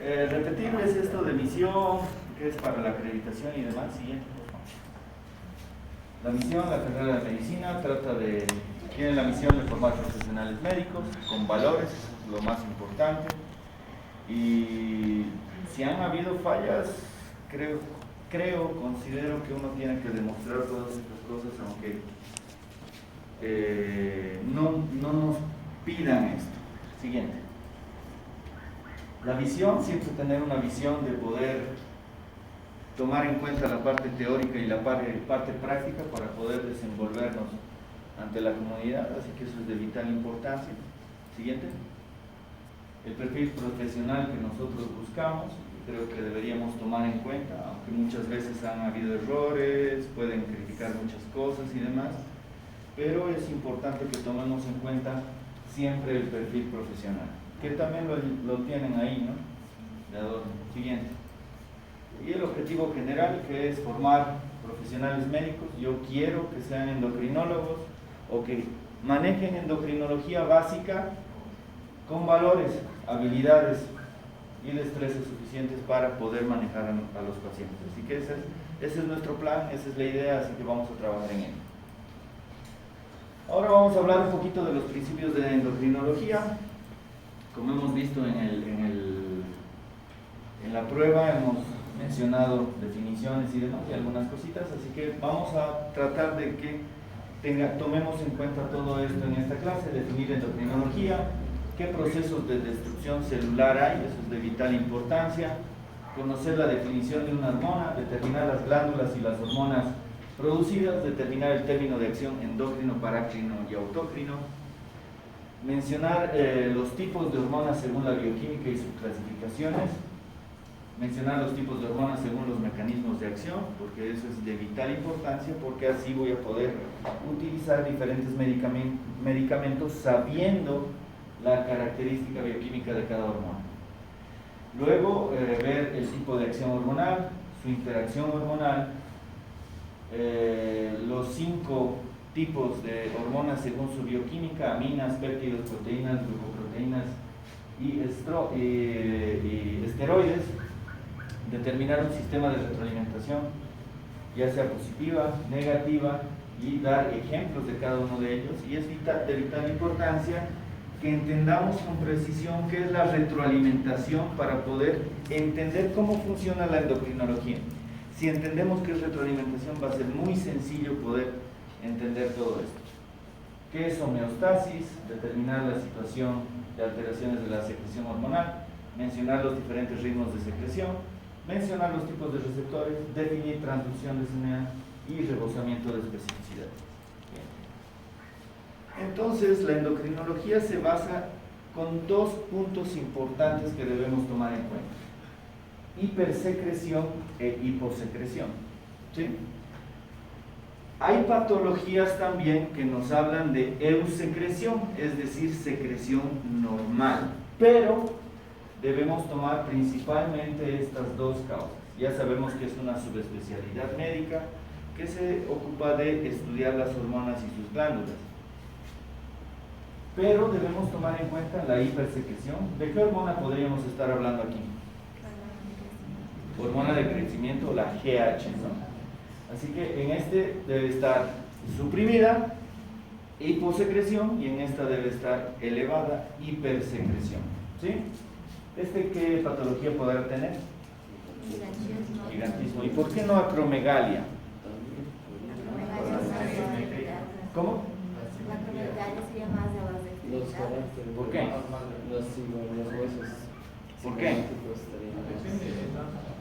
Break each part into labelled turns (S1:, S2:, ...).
S1: Repetirles esto de misión, que es para la acreditación y demás. Siguiente, por favor. La misión, la carrera de medicina, tiene la misión de formar profesionales médicos con valores, lo más importante. Y si han habido fallas, considero que uno tiene que demostrar todas estas cosas, aunque no nos pidan esto. Siguiente. La visión, siempre tener una visión de poder tomar en cuenta la parte teórica y la parte práctica para poder desenvolvernos ante la comunidad, así que eso es de vital importancia. Siguiente. El perfil profesional que nosotros buscamos, creo que deberíamos tomar en cuenta, aunque muchas veces han habido errores, pueden criticar muchas cosas y demás, pero es importante que tomemos en cuenta siempre el perfil profesional, que también lo tienen ahí, ¿no? De adorno. Siguiente. Y el objetivo general, que es formar profesionales médicos. Yo quiero que sean endocrinólogos o que manejen endocrinología básica con valores, habilidades y destrezas suficientes para poder manejar a los pacientes. Así que ese es nuestro plan, esa es la idea, así que vamos a trabajar en ello. Ahora vamos a hablar un poquito de los principios de endocrinología. Como hemos visto en la prueba, hemos mencionado definiciones y demás y algunas cositas, así que vamos a tratar de que tomemos en cuenta todo esto en esta clase, definir endocrinología, qué procesos de destrucción celular hay, eso es de vital importancia, conocer la definición de una hormona, determinar las glándulas y las hormonas producidas, determinar el término de acción endocrino, parácrino y autócrino, mencionar los tipos de hormonas según la bioquímica y sus clasificaciones, mencionar los tipos de hormonas según los mecanismos de acción, porque eso es de vital importancia, porque así voy a poder utilizar diferentes medicamentos sabiendo la característica bioquímica de cada hormona. Luego, ver el tipo de acción hormonal, su interacción hormonal, los 5 tipos de hormonas según su bioquímica, aminas, péptidos, proteínas, glucoproteínas y esteroides, determinar un sistema de retroalimentación, ya sea positiva, negativa, y dar ejemplos de cada uno de ellos. Y es de vital importancia que entendamos con precisión qué es la retroalimentación para poder entender cómo funciona la endocrinología. Si entendemos qué es retroalimentación, va a ser muy sencillo poder entender todo esto. ¿Qué es homeostasis? Determinar la situación de alteraciones de la secreción hormonal, mencionar los diferentes ritmos de secreción, mencionar los tipos de receptores, definir transducción de señal y rebosamiento de especificidad. Bien. Entonces, la endocrinología se basa con 2 puntos importantes que debemos tomar en cuenta: hipersecreción e hiposecreción. ¿Sí? Hay patologías también que nos hablan de eusecreción, es decir, secreción normal, pero debemos tomar principalmente estas 2 causas. Ya sabemos que es una subespecialidad médica que se ocupa de estudiar las hormonas y sus glándulas, pero debemos tomar en cuenta la hipersecreción. ¿De qué hormona podríamos estar hablando aquí? Hormona de crecimiento, la GH, ¿no? Así que en este debe estar suprimida, hiposecreción, y en esta debe estar elevada, hipersecreción. ¿Sí? ¿Qué patología podrá tener? Gigantismo. ¿Y por qué no acromegalia? ¿Cómo?
S2: La acromegalia sería más de base de
S1: ¿Por qué?
S3: Los huesos.
S1: ¿Por qué?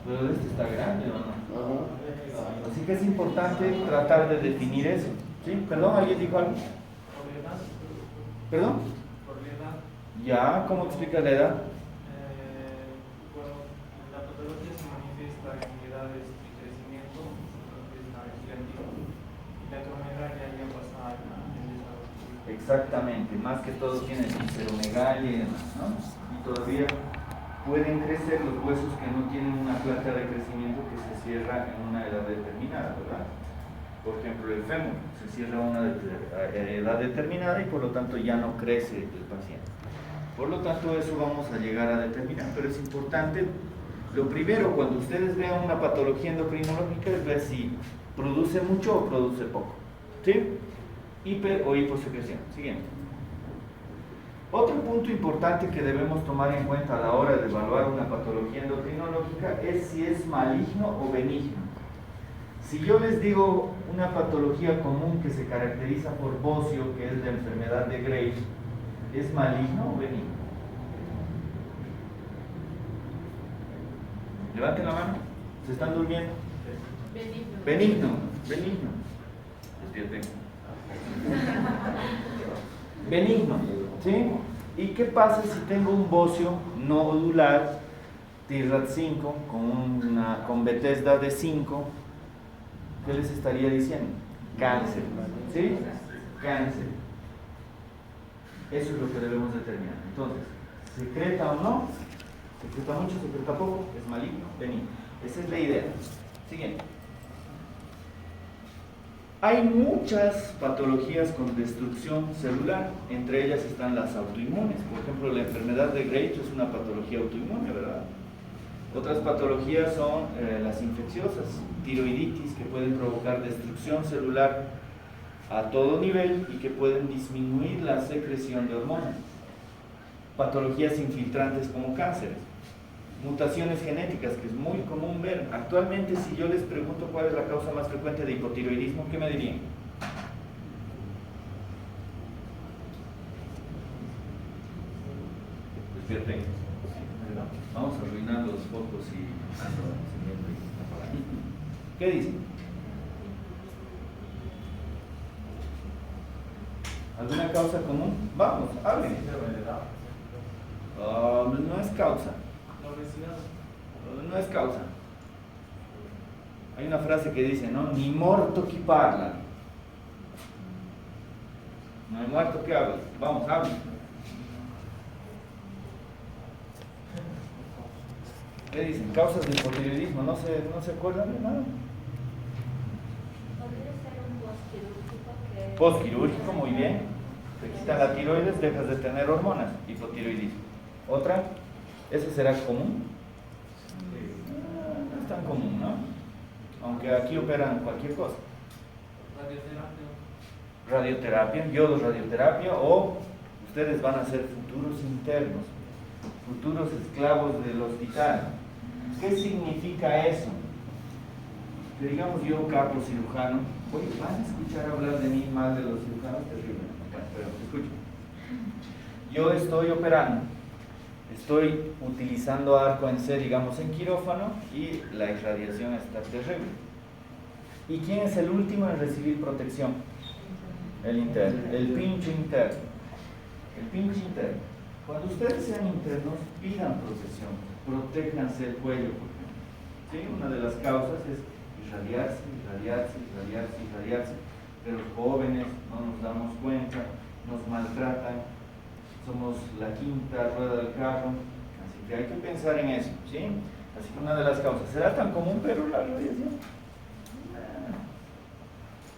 S1: Pero este está grande, ¿o no? Así que es importante tratar de definir eso. ¿Sí? ¿Perdón? ¿Alguien dijo algo? ¿Perdón? Ya, ¿cómo explica la edad?
S4: Bueno, la patología se manifiesta en edades de crecimiento, que es la gigantismo, y la acromegalia ya pasa en desarrollo.
S1: Exactamente, más que todo tiene visceromegalia y demás, ¿no? Y todavía pueden crecer los huesos que no tienen una placa de crecimiento que se cierra en una edad determinada, ¿verdad? Por ejemplo, el fémur se cierra a una edad determinada y por lo tanto ya no crece el paciente. Por lo tanto, eso vamos a llegar a determinar, pero es importante. Lo primero, cuando ustedes vean una patología endocrinológica, es ver si produce mucho o produce poco. ¿Sí? Hiper o hiposecreción. Siguiente. Otro punto importante que debemos tomar en cuenta a la hora de evaluar una patología endocrinológica es si es maligno o benigno. Si yo les digo una patología común que se caracteriza por bocio, que es la enfermedad de Graves, ¿es maligno o benigno? Levanten la mano. ¿Se están durmiendo? Benigno. Benigno. Despierten. Benigno. ¿Sí? ¿Y qué pasa si tengo un bocio nodular TIRAT5 con Bethesda de 5? ¿Qué les estaría diciendo? Cáncer. ¿Sí? Cáncer. Eso es lo que debemos determinar. Entonces, ¿secreta o no? ¿Secreta mucho, secreta poco? ¿Es maligno? Benigno. Esa es la idea. Siguiente. Hay muchas patologías con destrucción celular, entre ellas están las autoinmunes. Por ejemplo, la enfermedad de Graves es una patología autoinmune, ¿verdad? Otras patologías son las infecciosas, tiroiditis, que pueden provocar destrucción celular a todo nivel y que pueden disminuir la secreción de hormonas. Patologías infiltrantes como cánceres. Mutaciones genéticas, que es muy común ver. Actualmente, si yo les pregunto cuál es la causa más frecuente de hipotiroidismo, ¿qué me dirían? Despierten. Vamos a arruinar los focos y... ¿Qué dicen? ¿Alguna causa común? Vamos, hablen. No es causa. No es causa. Hay una frase que dice, ¿no? Ni morto que parla. No hay muerto que habla. Vamos, hablen. ¿Qué dicen? Causas de hipotiroidismo. ¿No se acuerdan de nada?
S2: Podría ser un postquirúrgico que...
S1: Postquirúrgico, muy bien. Te quitan la tiroides, dejas de tener hormonas. Hipotiroidismo. ¿Otra? ¿Eso será común? No es tan común, ¿no? Aunque aquí operan cualquier cosa. Radioterapia, yodo-radioterapia, o ustedes van a ser futuros internos, futuros esclavos del hospital. ¿Qué significa eso? Que digamos yo, capo cirujano, oye, ¿van a escuchar hablar de mí mal de los cirujanos? Terrible. Bueno, pero escuchen. Yo estoy operando. Estoy utilizando arco en C, digamos, en quirófano, y la irradiación está terrible. ¿Y quién es el último en recibir protección? El interno, el pinche interno. El pinche interno. Cuando ustedes sean internos, pidan protección, protéjanse el cuello, por ejemplo. ¿Sí? Una de las causas es irradiarse, pero los jóvenes no nos damos cuenta, nos maltratan. Somos la quinta rueda del carro, así que hay que pensar en eso, ¿sí? Así que una de las causas, ¿será tan común pero la radiación?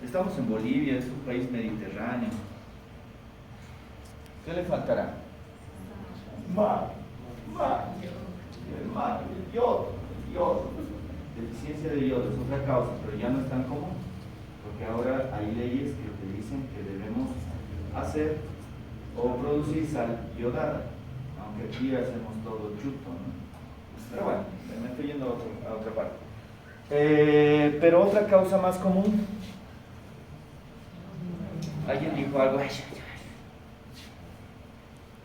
S1: Estamos en Bolivia, es un país mediterráneo. ¿Qué le faltará? Mar, el yodo. Deficiencia de yodo es otra causa, pero ya no es tan común, porque ahora hay leyes que te dicen que debemos hacer o producir sal iodada, aunque aquí hacemos todo chuto, ¿no? Pero bueno, me estoy yendo a otra parte. Pero otra causa más común, alguien dijo algo,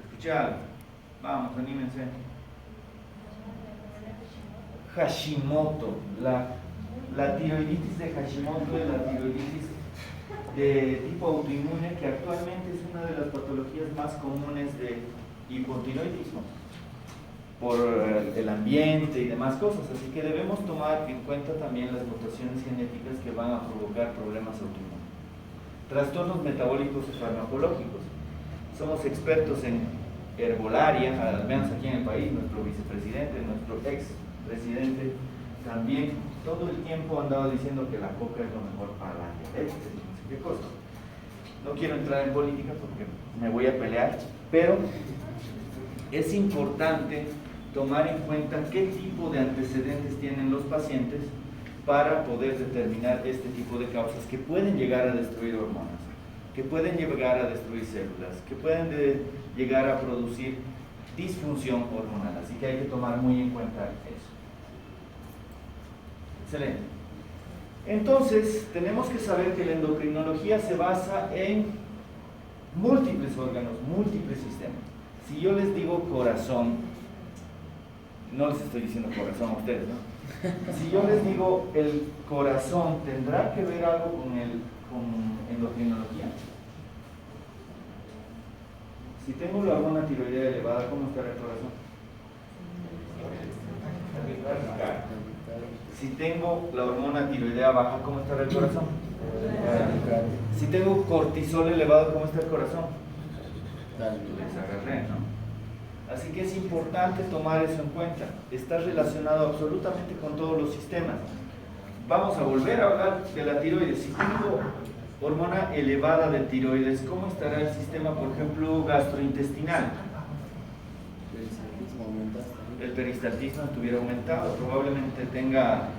S1: escuché algo, vamos, anímense. Hashimoto, la tiroiditis de Hashimoto es la tiroiditis de tipo autoinmune, que actualmente es una de las patologías más comunes de hipotiroidismo por el ambiente y demás cosas, así que debemos tomar en cuenta también las mutaciones genéticas que van a provocar problemas autoinmunes. Trastornos metabólicos y farmacológicos. Somos expertos en herbolaria, al menos aquí en el país, nuestro vicepresidente, nuestro expresidente también todo el tiempo andaba diciendo que la coca es lo mejor para la diabetes, no sé qué cosa. No quiero entrar en política porque me voy a pelear, pero es importante tomar en cuenta qué tipo de antecedentes tienen los pacientes para poder determinar este tipo de causas que pueden llegar a destruir hormonas, que pueden llegar a destruir células, que pueden llegar a producir disfunción hormonal. Así que hay que tomar muy en cuenta eso. Excelente. Entonces, tenemos que saber que la endocrinología se basa en múltiples órganos, múltiples sistemas. Si yo les digo corazón, no les estoy diciendo corazón a ustedes, ¿no? Si yo les digo el corazón, ¿tendrá que ver algo con endocrinología? Si tengo la hormona tiroidea elevada, ¿cómo estará el corazón? Si tengo la hormona tiroidea baja, ¿cómo estará el corazón? Si tengo cortisol elevado, ¿cómo está el corazón? Les agarré, ¿no? Así que es importante tomar eso en cuenta. Está relacionado absolutamente con todos los sistemas. Vamos a volver a hablar de la tiroides. Si tengo hormona elevada de tiroides, ¿cómo estará el sistema, por ejemplo, gastrointestinal? El peristaltismo estuviera aumentado, probablemente tenga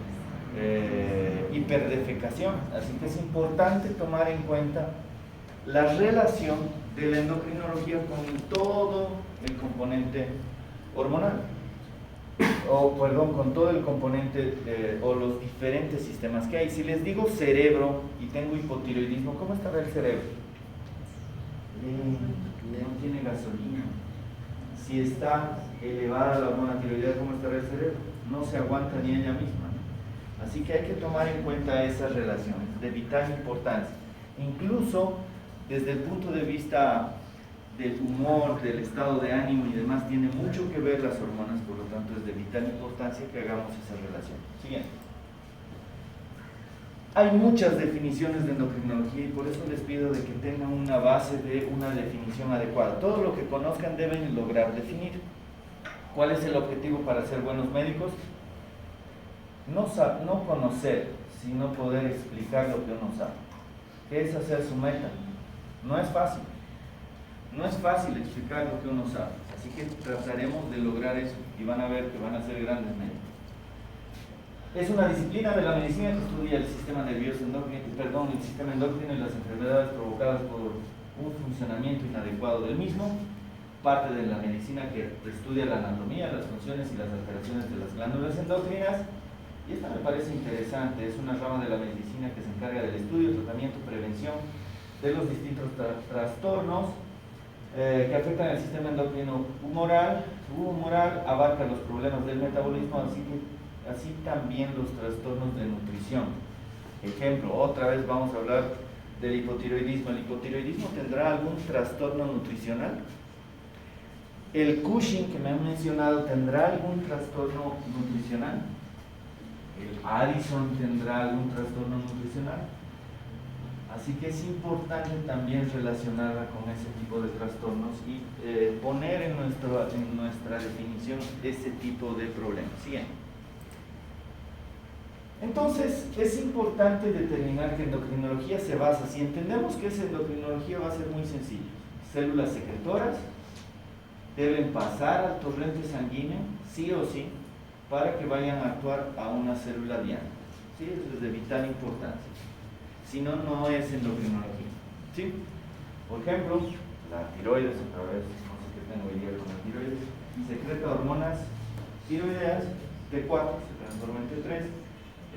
S1: hiperdefecación. Así que es importante tomar en cuenta la relación de la endocrinología con todo el componente hormonal, con todo el componente o los diferentes sistemas que hay. Si les digo cerebro y tengo hipotiroidismo, ¿cómo estará el cerebro? No tiene gasolina. Si está elevada la hormona tiroidea, ¿cómo estará el cerebro? No se aguanta ni ella misma, ¿no? Así que hay que tomar en cuenta esas relaciones de vital importancia. Incluso desde el punto de vista del humor, del estado de ánimo y demás, tiene mucho que ver las hormonas, por lo tanto es de vital importancia que hagamos esa relación. Siguiente. Hay muchas definiciones de endocrinología y por eso les pido de que tengan una base de una definición adecuada. Todo lo que conozcan deben lograr definir. ¿Cuál es el objetivo para ser buenos médicos? No conocer, sino poder explicar lo que uno sabe. ¿Qué es hacer su meta? No es fácil. No es fácil explicar lo que uno sabe. Así que trataremos de lograr eso y van a ver que van a ser grandes médicos. Es una disciplina de la medicina que estudia el sistema nervioso endocrino, el sistema endocrino y las enfermedades provocadas por un funcionamiento inadecuado del mismo. Parte de la medicina que estudia la anatomía, las funciones y las alteraciones de las glándulas endocrinas. Y esta me parece interesante, es una rama de la medicina que se encarga del estudio, tratamiento, prevención de los distintos trastornos que afectan el sistema endocrino humoral, abarca los problemas del metabolismo, así también los trastornos de nutrición. Ejemplo, otra vez vamos a hablar del hipotiroidismo. ¿El hipotiroidismo tendrá algún trastorno nutricional? ¿El Cushing que me han mencionado tendrá algún trastorno nutricional? ¿El Addison tendrá algún trastorno nutricional? Así que es importante también relacionarla con ese tipo de trastornos y poner en nuestra definición ese tipo de problemas. Siguiente. Entonces, es importante determinar que endocrinología se basa, si entendemos que es endocrinología va a ser muy sencillo. Células secretoras deben pasar al torrente sanguíneo, sí o sí, para que vayan a actuar a una célula diana. ¿Sí? Eso es de vital importancia. Si no, no es endocrinología. ¿Sí? Por ejemplo, la tiroides, otra vez, no sé qué tengo hoy día con la tiroides, secreta hormonas tiroideas, T4 se transforma en T3,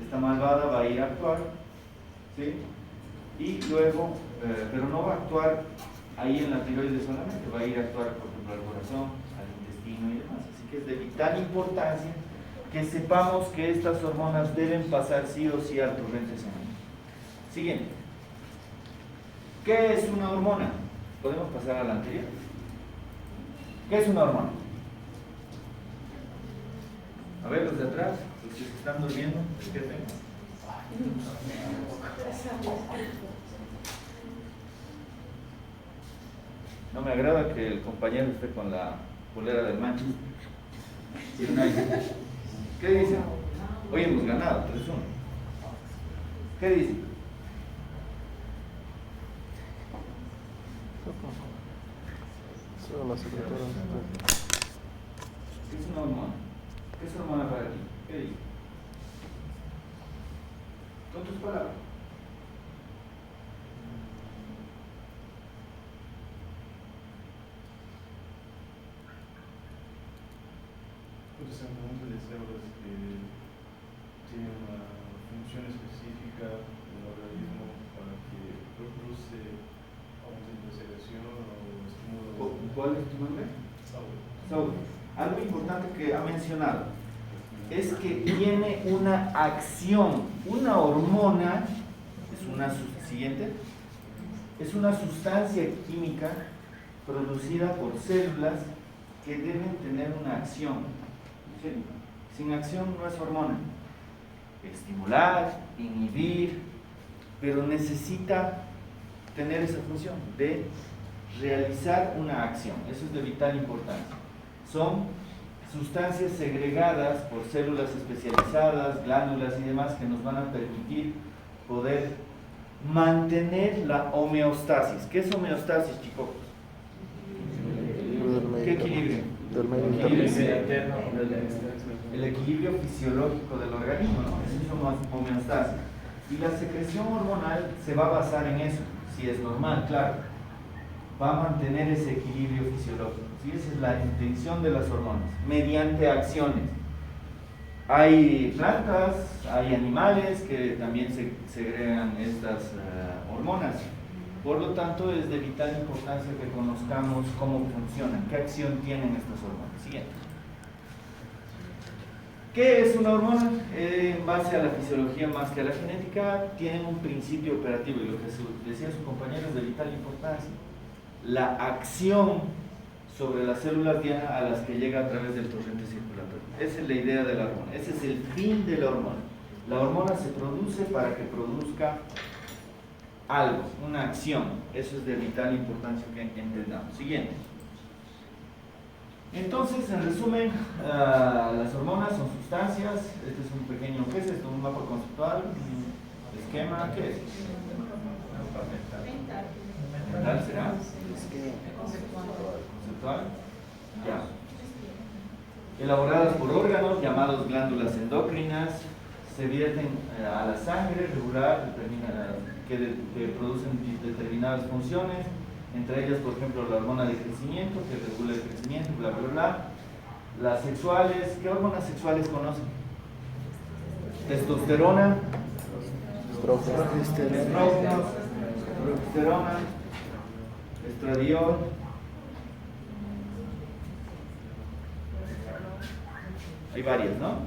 S1: esta malvada va a ir a actuar, ¿sí? Y luego, pero no va a actuar ahí en la tiroides solamente, va a ir a actuar, por ejemplo, al corazón, al intestino y demás. Así que es de vital importancia que sepamos que estas hormonas deben pasar sí o sí al torrente sanguíneo. Siguiente. ¿Qué es una hormona? ¿Podemos pasar a la anterior? ¿Qué es una hormona? A ver, los de atrás, los que se están durmiendo, ¿qué ven? No me agrada que el compañero esté con la polera del Manchester. ¿Qué dicen? Hoy hemos ganado 3-1. ¿Qué dicen?
S3: Solo la secretaria.
S1: ¿Qué es una hormona? ¿Qué es hormona para ti? ¿Qué dices? Con tus palabras.
S5: Pues son conjunto de células que tienen una función específica en el organismo para que produce aumento de secreción o estímulo.
S1: ¿Cuál es tu nombre?
S5: Saúl.
S1: Saúl, algo importante que ha mencionado es que tiene una acción. Una hormona siguiente, es una sustancia química producida por células que deben tener una acción. ¿Sí? Sin acción no es hormona. Estimular, inhibir, pero necesita tener esa función de realizar una acción. Eso es de vital importancia. Son sustancias segregadas por células especializadas, glándulas y demás que nos van a permitir poder mantener la homeostasis. ¿Qué es homeostasis, chicos? ¿Qué equilibrio? El equilibrio fisiológico del organismo, ¿no? Eso es homeostasis. Y la secreción hormonal se va a basar en eso, si es normal, claro. Va a mantener ese equilibrio fisiológico. ¿Sí? Esa es la intención de las hormonas, mediante acciones. Hay plantas, hay animales que también segregan estas hormonas. Por lo tanto, es de vital importancia que conozcamos cómo funcionan, qué acción tienen estas hormonas. Siguiente. ¿Qué es una hormona? En base a la fisiología más que a la genética, tienen un principio operativo, y lo que decía su compañero es de vital importancia. La acción sobre las células diana a las que llega a través del torrente circulatorio. Esa es la idea de la hormona, ese es el fin de la hormona. La hormona se produce para que produzca algo, una acción. Eso es de vital importancia que entendamos. Siguiente. Entonces, en resumen, las hormonas son sustancias. Este es un pequeño, ¿qué es esto? Un mapa conceptual, un esquema, ¿qué es? ¿Mental será? ¿Conceptual? Ya. Elaboradas por órganos llamados glándulas endocrinas, se vierten a la sangre regular, que producen determinadas funciones, entre ellas, por ejemplo, la hormona de crecimiento, que regula el crecimiento, bla, bla, bla. Las sexuales, ¿qué hormonas sexuales conocen? Testosterona, progesterona, estradiol, hay varias, ¿no?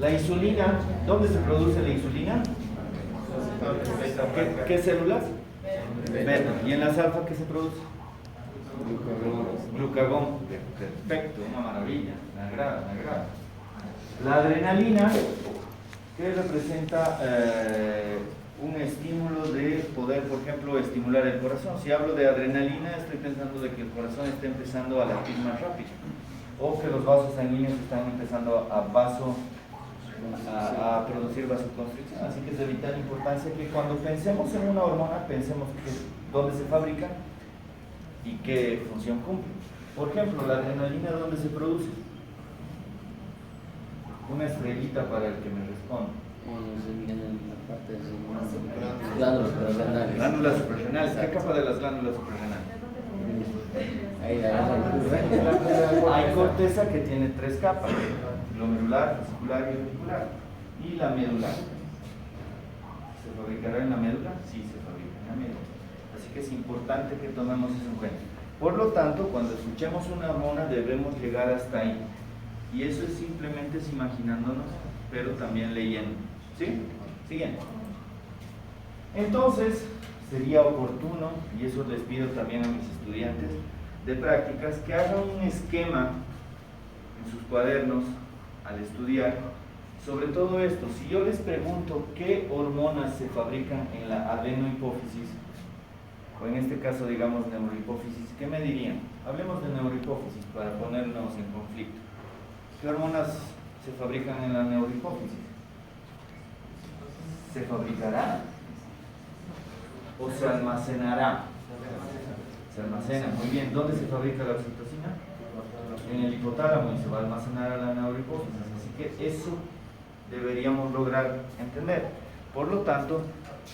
S1: La insulina, ¿dónde se produce la insulina? ¿Qué células? Beta. ¿Y en las alfa qué se produce? Glucagón. Perfecto, una maravilla, me agrada. La adrenalina, que representa un estímulo de poder, por ejemplo, estimular el corazón. Si hablo de adrenalina, estoy pensando de que el corazón está empezando a latir más rápido, o que los vasos sanguíneos están empezando a producir vasoconstricción. Así que es de vital importancia que cuando pensemos en una hormona, pensemos dónde se fabrica y qué función cumple. Por ejemplo, la adrenalina, ¿dónde se produce? Una estrellita para el que me responda.
S3: En la parte de glándulas suprarrenales.
S1: Glándulas suprarrenales. ¿Qué capa de las glándulas suprarrenales? Hay corteza que tiene 3 capas: glomerular, fascicular y reticular. Y la medular. ¿Se fabricará en la médula? Sí, se fabrica en la médula. Así que es importante que tomemos eso en cuenta. Por lo tanto, cuando escuchemos una hormona debemos llegar hasta ahí. Y eso es simplemente imaginándonos, pero también leyendo. ¿Sí? Siguiente. Entonces, sería oportuno, y eso les pido también a mis estudiantes de prácticas, que hagan un esquema en sus cuadernos al estudiar sobre todo esto. Si yo les pregunto qué hormonas se fabrican en la adenohipófisis, o en este caso digamos neurohipófisis, ¿qué me dirían? Hablemos de neurohipófisis para ponernos en conflicto. ¿Qué hormonas se fabrican en la neurohipófisis? ¿Se fabricará o se almacenará? Se almacena, muy bien. ¿Dónde se fabrica la oxitocina? en el hipotálamo y se va a almacenar a la neurohipófisis. Así que eso deberíamos lograr entender. Por lo tanto,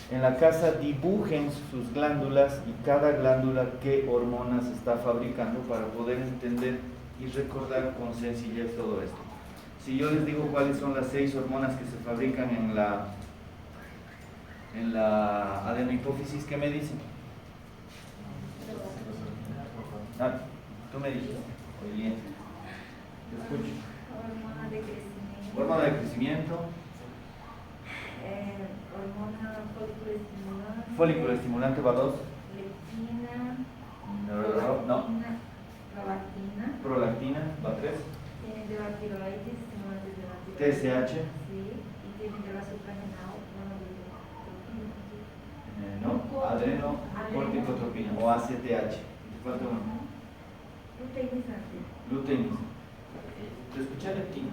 S1: en la casa dibujen sus glándulas y cada glándula qué hormonas está fabricando para poder entender y recordar con sencillez todo esto. Si yo les digo cuáles son las 6 hormonas que se fabrican en la adenohipófisis, ¿qué me dicen? Ah, tú me dices. Muy bien. Te escucho.
S2: Hormona de crecimiento.
S1: Hormona de crecimiento.
S2: Hormona folículo estimulante.
S1: Folículo estimulante va 2.
S2: Leptina.
S1: No.
S2: Prolactina.
S1: Prolactina va 3.
S2: Tiene de la tiroides, estimulantes de la tiroides.
S1: TSH.
S2: Sí. Y tiene de la suprarrenal.
S1: No. Adreno corticotropina o ACTH. Te falta uno.
S2: Luteinizante.
S1: Luteinizante. Te escuché leptina.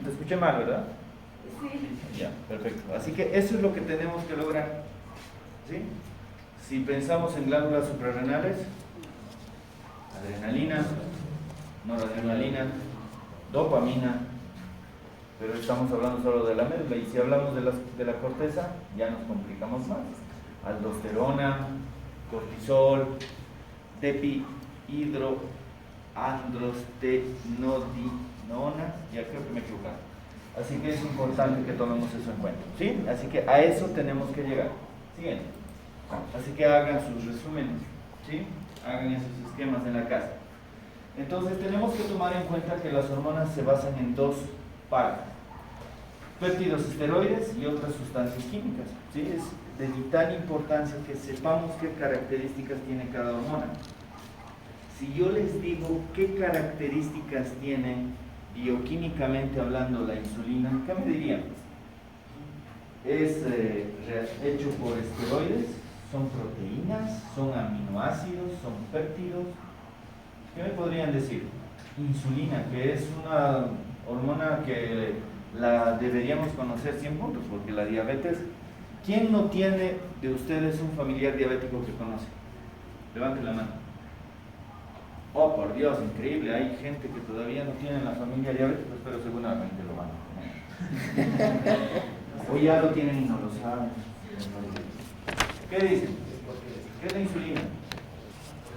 S1: Te escuché mal, ¿verdad?
S2: Sí.
S1: Ya, perfecto. Así que eso es lo que tenemos que lograr. ¿Sí? Si pensamos en glándulas suprarrenales, adrenalina, noradrenalina, dopamina, pero estamos hablando solo de la médula, y si hablamos de la corteza, ya nos complicamos más. Aldosterona, cortisol, dipihidroandrostenodinona, ya creo que me he equivocado. Así que es importante que tomemos eso en cuenta, ¿sí? Así que a eso tenemos que llegar. Siguiente. Así que hagan sus resúmenes, ¿sí? Hagan esos esquemas en la casa. Entonces tenemos que tomar en cuenta que las hormonas se basan en 2 partes: péptidos esteroides y otras sustancias químicas, ¿sí? Es de vital importancia que sepamos qué características tiene cada hormona. Si yo les digo qué características tiene bioquímicamente hablando la insulina, ¿qué me dirían? Es hecho por esteroides, son proteínas, son aminoácidos, son péptidos. ¿Qué me podrían decir? Insulina, que es una hormona que la deberíamos conocer 100 puntos, porque la diabetes, ¿quién no tiene de ustedes un familiar diabético que conoce? Levante la mano. Oh, por Dios, increíble, hay gente que todavía no tiene en la familia diabética, pero seguramente lo van a tener. O ya lo tienen y no lo saben. ¿Qué dicen? ¿Qué es la insulina?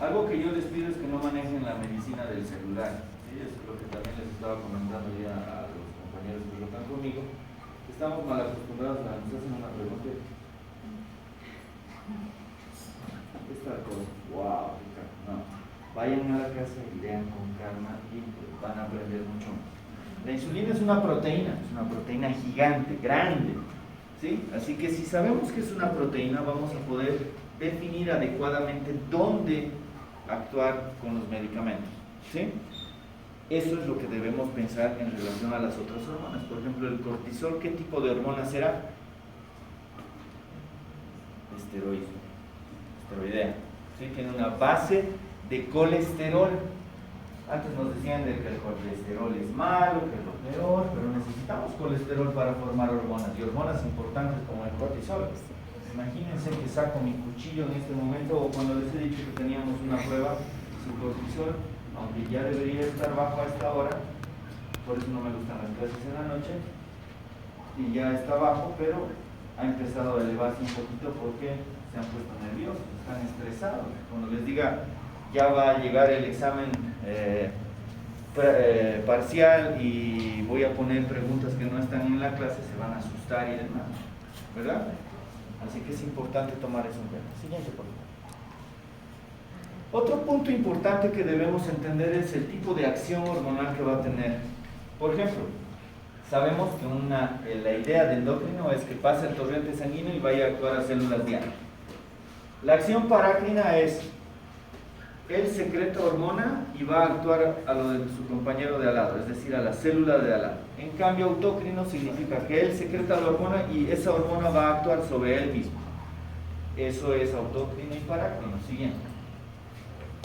S1: Algo que yo les pido es que no manejen la medicina del celular. ¿Sí? Eso es lo que también les estaba comentando ya a los compañeros que están conmigo. Estamos mal acostumbrados a nos hacen una pregunta. Esta cosa, wow, no. Vayan a la casa y lean con calma y van a aprender mucho más. La insulina es una proteína gigante, grande, ¿sí? Así que si sabemos que es una proteína, vamos a poder definir adecuadamente dónde actuar con los medicamentos, ¿sí? Eso es lo que debemos pensar en relación a las otras hormonas. Por ejemplo, el cortisol, ¿qué tipo de hormona será? Esteroidea, ¿sí? Tiene una base de colesterol. Antes nos decían de que el colesterol es malo, que es lo peor, pero necesitamos colesterol para formar hormonas, y hormonas importantes como el cortisol. Imagínense que saco mi cuchillo en este momento, o cuando les he dicho que teníamos una prueba sin cortisol, aunque ya debería estar bajo a esta hora, por eso no me gustan las clases en la noche, y ya está bajo, pero ha empezado a elevarse un poquito porque se han puesto nerviosos, están estresados. Cuando les diga ya va a llegar el examen parcial y voy a poner preguntas que no están en la clase, se van a asustar y demás, ¿verdad? Así que es importante tomar eso en cuenta. Siguiente, por favor. Otro punto importante que debemos entender es el tipo de acción hormonal que va a tener. Por ejemplo, sabemos que la idea de endocrino es que pase el torrente sanguíneo y vaya a actuar a células diana. La acción parácrina es: él secreta hormona y va a actuar a lo de su compañero de al lado, es decir, a la célula de al lado. En cambio, autócrino significa que él secreta la hormona y esa hormona va a actuar sobre él mismo. Eso es autócrino y parácrino. Siguiente.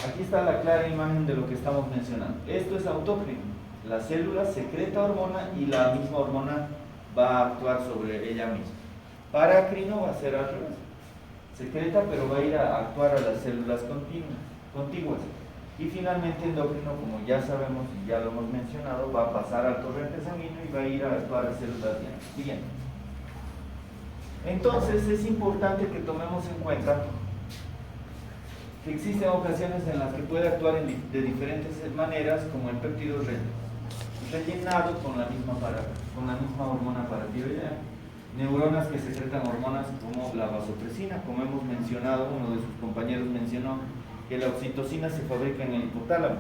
S1: Aquí está la clara imagen de lo que estamos mencionando. Esto es autócrino. La célula secreta hormona y la misma hormona va a actuar sobre ella misma. Parácrino va a ser al revés. Secreta, pero va a ir a actuar a las células contiguas. Y finalmente endocrino, como ya sabemos y ya lo hemos mencionado, va a pasar al torrente sanguíneo y va a ir a actuar en células diana. Siguiente. Entonces es importante que tomemos en cuenta que existen ocasiones en las que puede actuar de diferentes maneras, como el péptido rellenado con la misma hormona paratiroidea, neuronas que secretan hormonas como la vasopresina, como hemos mencionado, uno de sus compañeros mencionó que la oxitocina se fabrica en el hipotálamo,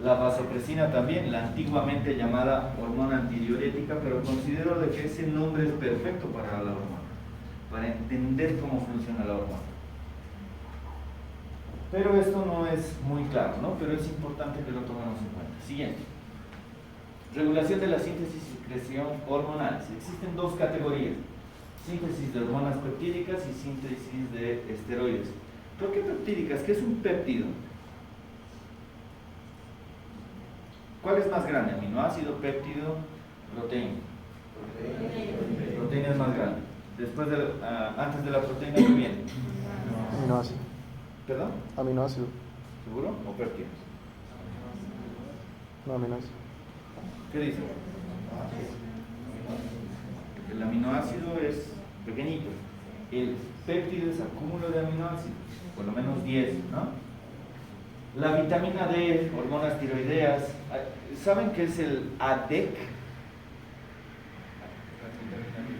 S1: la vasopresina también, la antiguamente llamada hormona antidiurética, pero considero de que ese nombre es perfecto para la hormona, para entender cómo funciona la hormona. Pero esto no es muy claro, ¿no? Pero es importante que lo tomemos en cuenta. Siguiente. Regulación de la síntesis y secreción hormonales. Existen dos categorías: síntesis de hormonas peptídicas y síntesis de esteroides. ¿Por qué peptídicas? ¿Qué es un péptido? ¿Cuál es más grande? ¿Aminoácido, péptido, proteína? Proteína es más grande. Antes de la proteína, ¿qué viene?
S6: Aminoácido.
S1: ¿Perdón?
S6: Aminoácido.
S1: ¿Seguro? ¿O péptidos?
S6: No, aminoácido.
S1: ¿Qué dice? El aminoácido es pequeñito. El péptido es acúmulo de aminoácidos, por lo menos 10, ¿no? La vitamina D, hormonas tiroideas, ¿saben qué es el ADEC?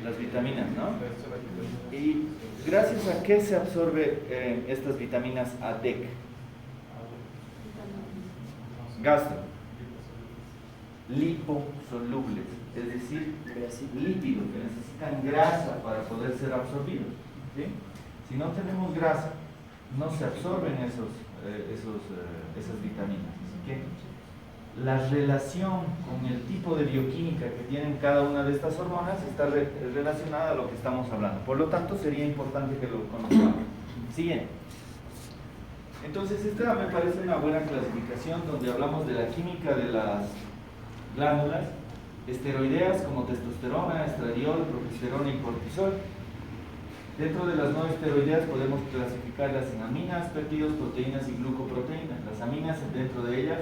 S1: Las vitaminas, ¿no? ¿Y gracias a qué se absorbe estas vitaminas ADEC? Gastro. Liposolubles, es decir, lípidos que necesitan grasa para poder ser absorbidos, ¿sí? Si no tenemos grasa, no se absorben esas vitaminas. Así que la relación con el tipo de bioquímica que tienen cada una de estas hormonas está relacionada a lo que estamos hablando. Por lo tanto, sería importante que lo conozcamos. Siguiente. Entonces, esta me parece una buena clasificación donde hablamos de la química de las glándulas esteroideas como testosterona, estradiol, progesterona y cortisol. Dentro de las no esteroideas podemos clasificarlas en aminas, péptidos, proteínas y glucoproteínas. Las aminas, dentro de ellas,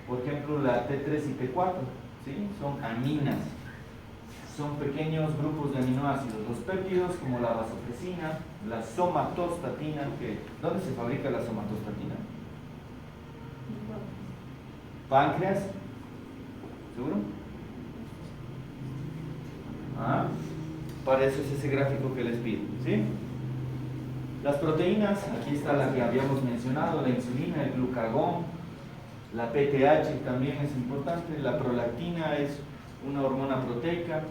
S1: por ejemplo, la T3 y T4, ¿sí? Son aminas, son pequeños grupos de aminoácidos. Los péptidos, como la vasopresina, la somatostatina, ¿dónde se fabrica la somatostatina? Páncreas. ¿Seguro? Para eso es ese gráfico que les pido, ¿sí? Las proteínas, aquí está la que habíamos mencionado, la insulina, el glucagón, la PTH también es importante, la prolactina es una hormona proteica,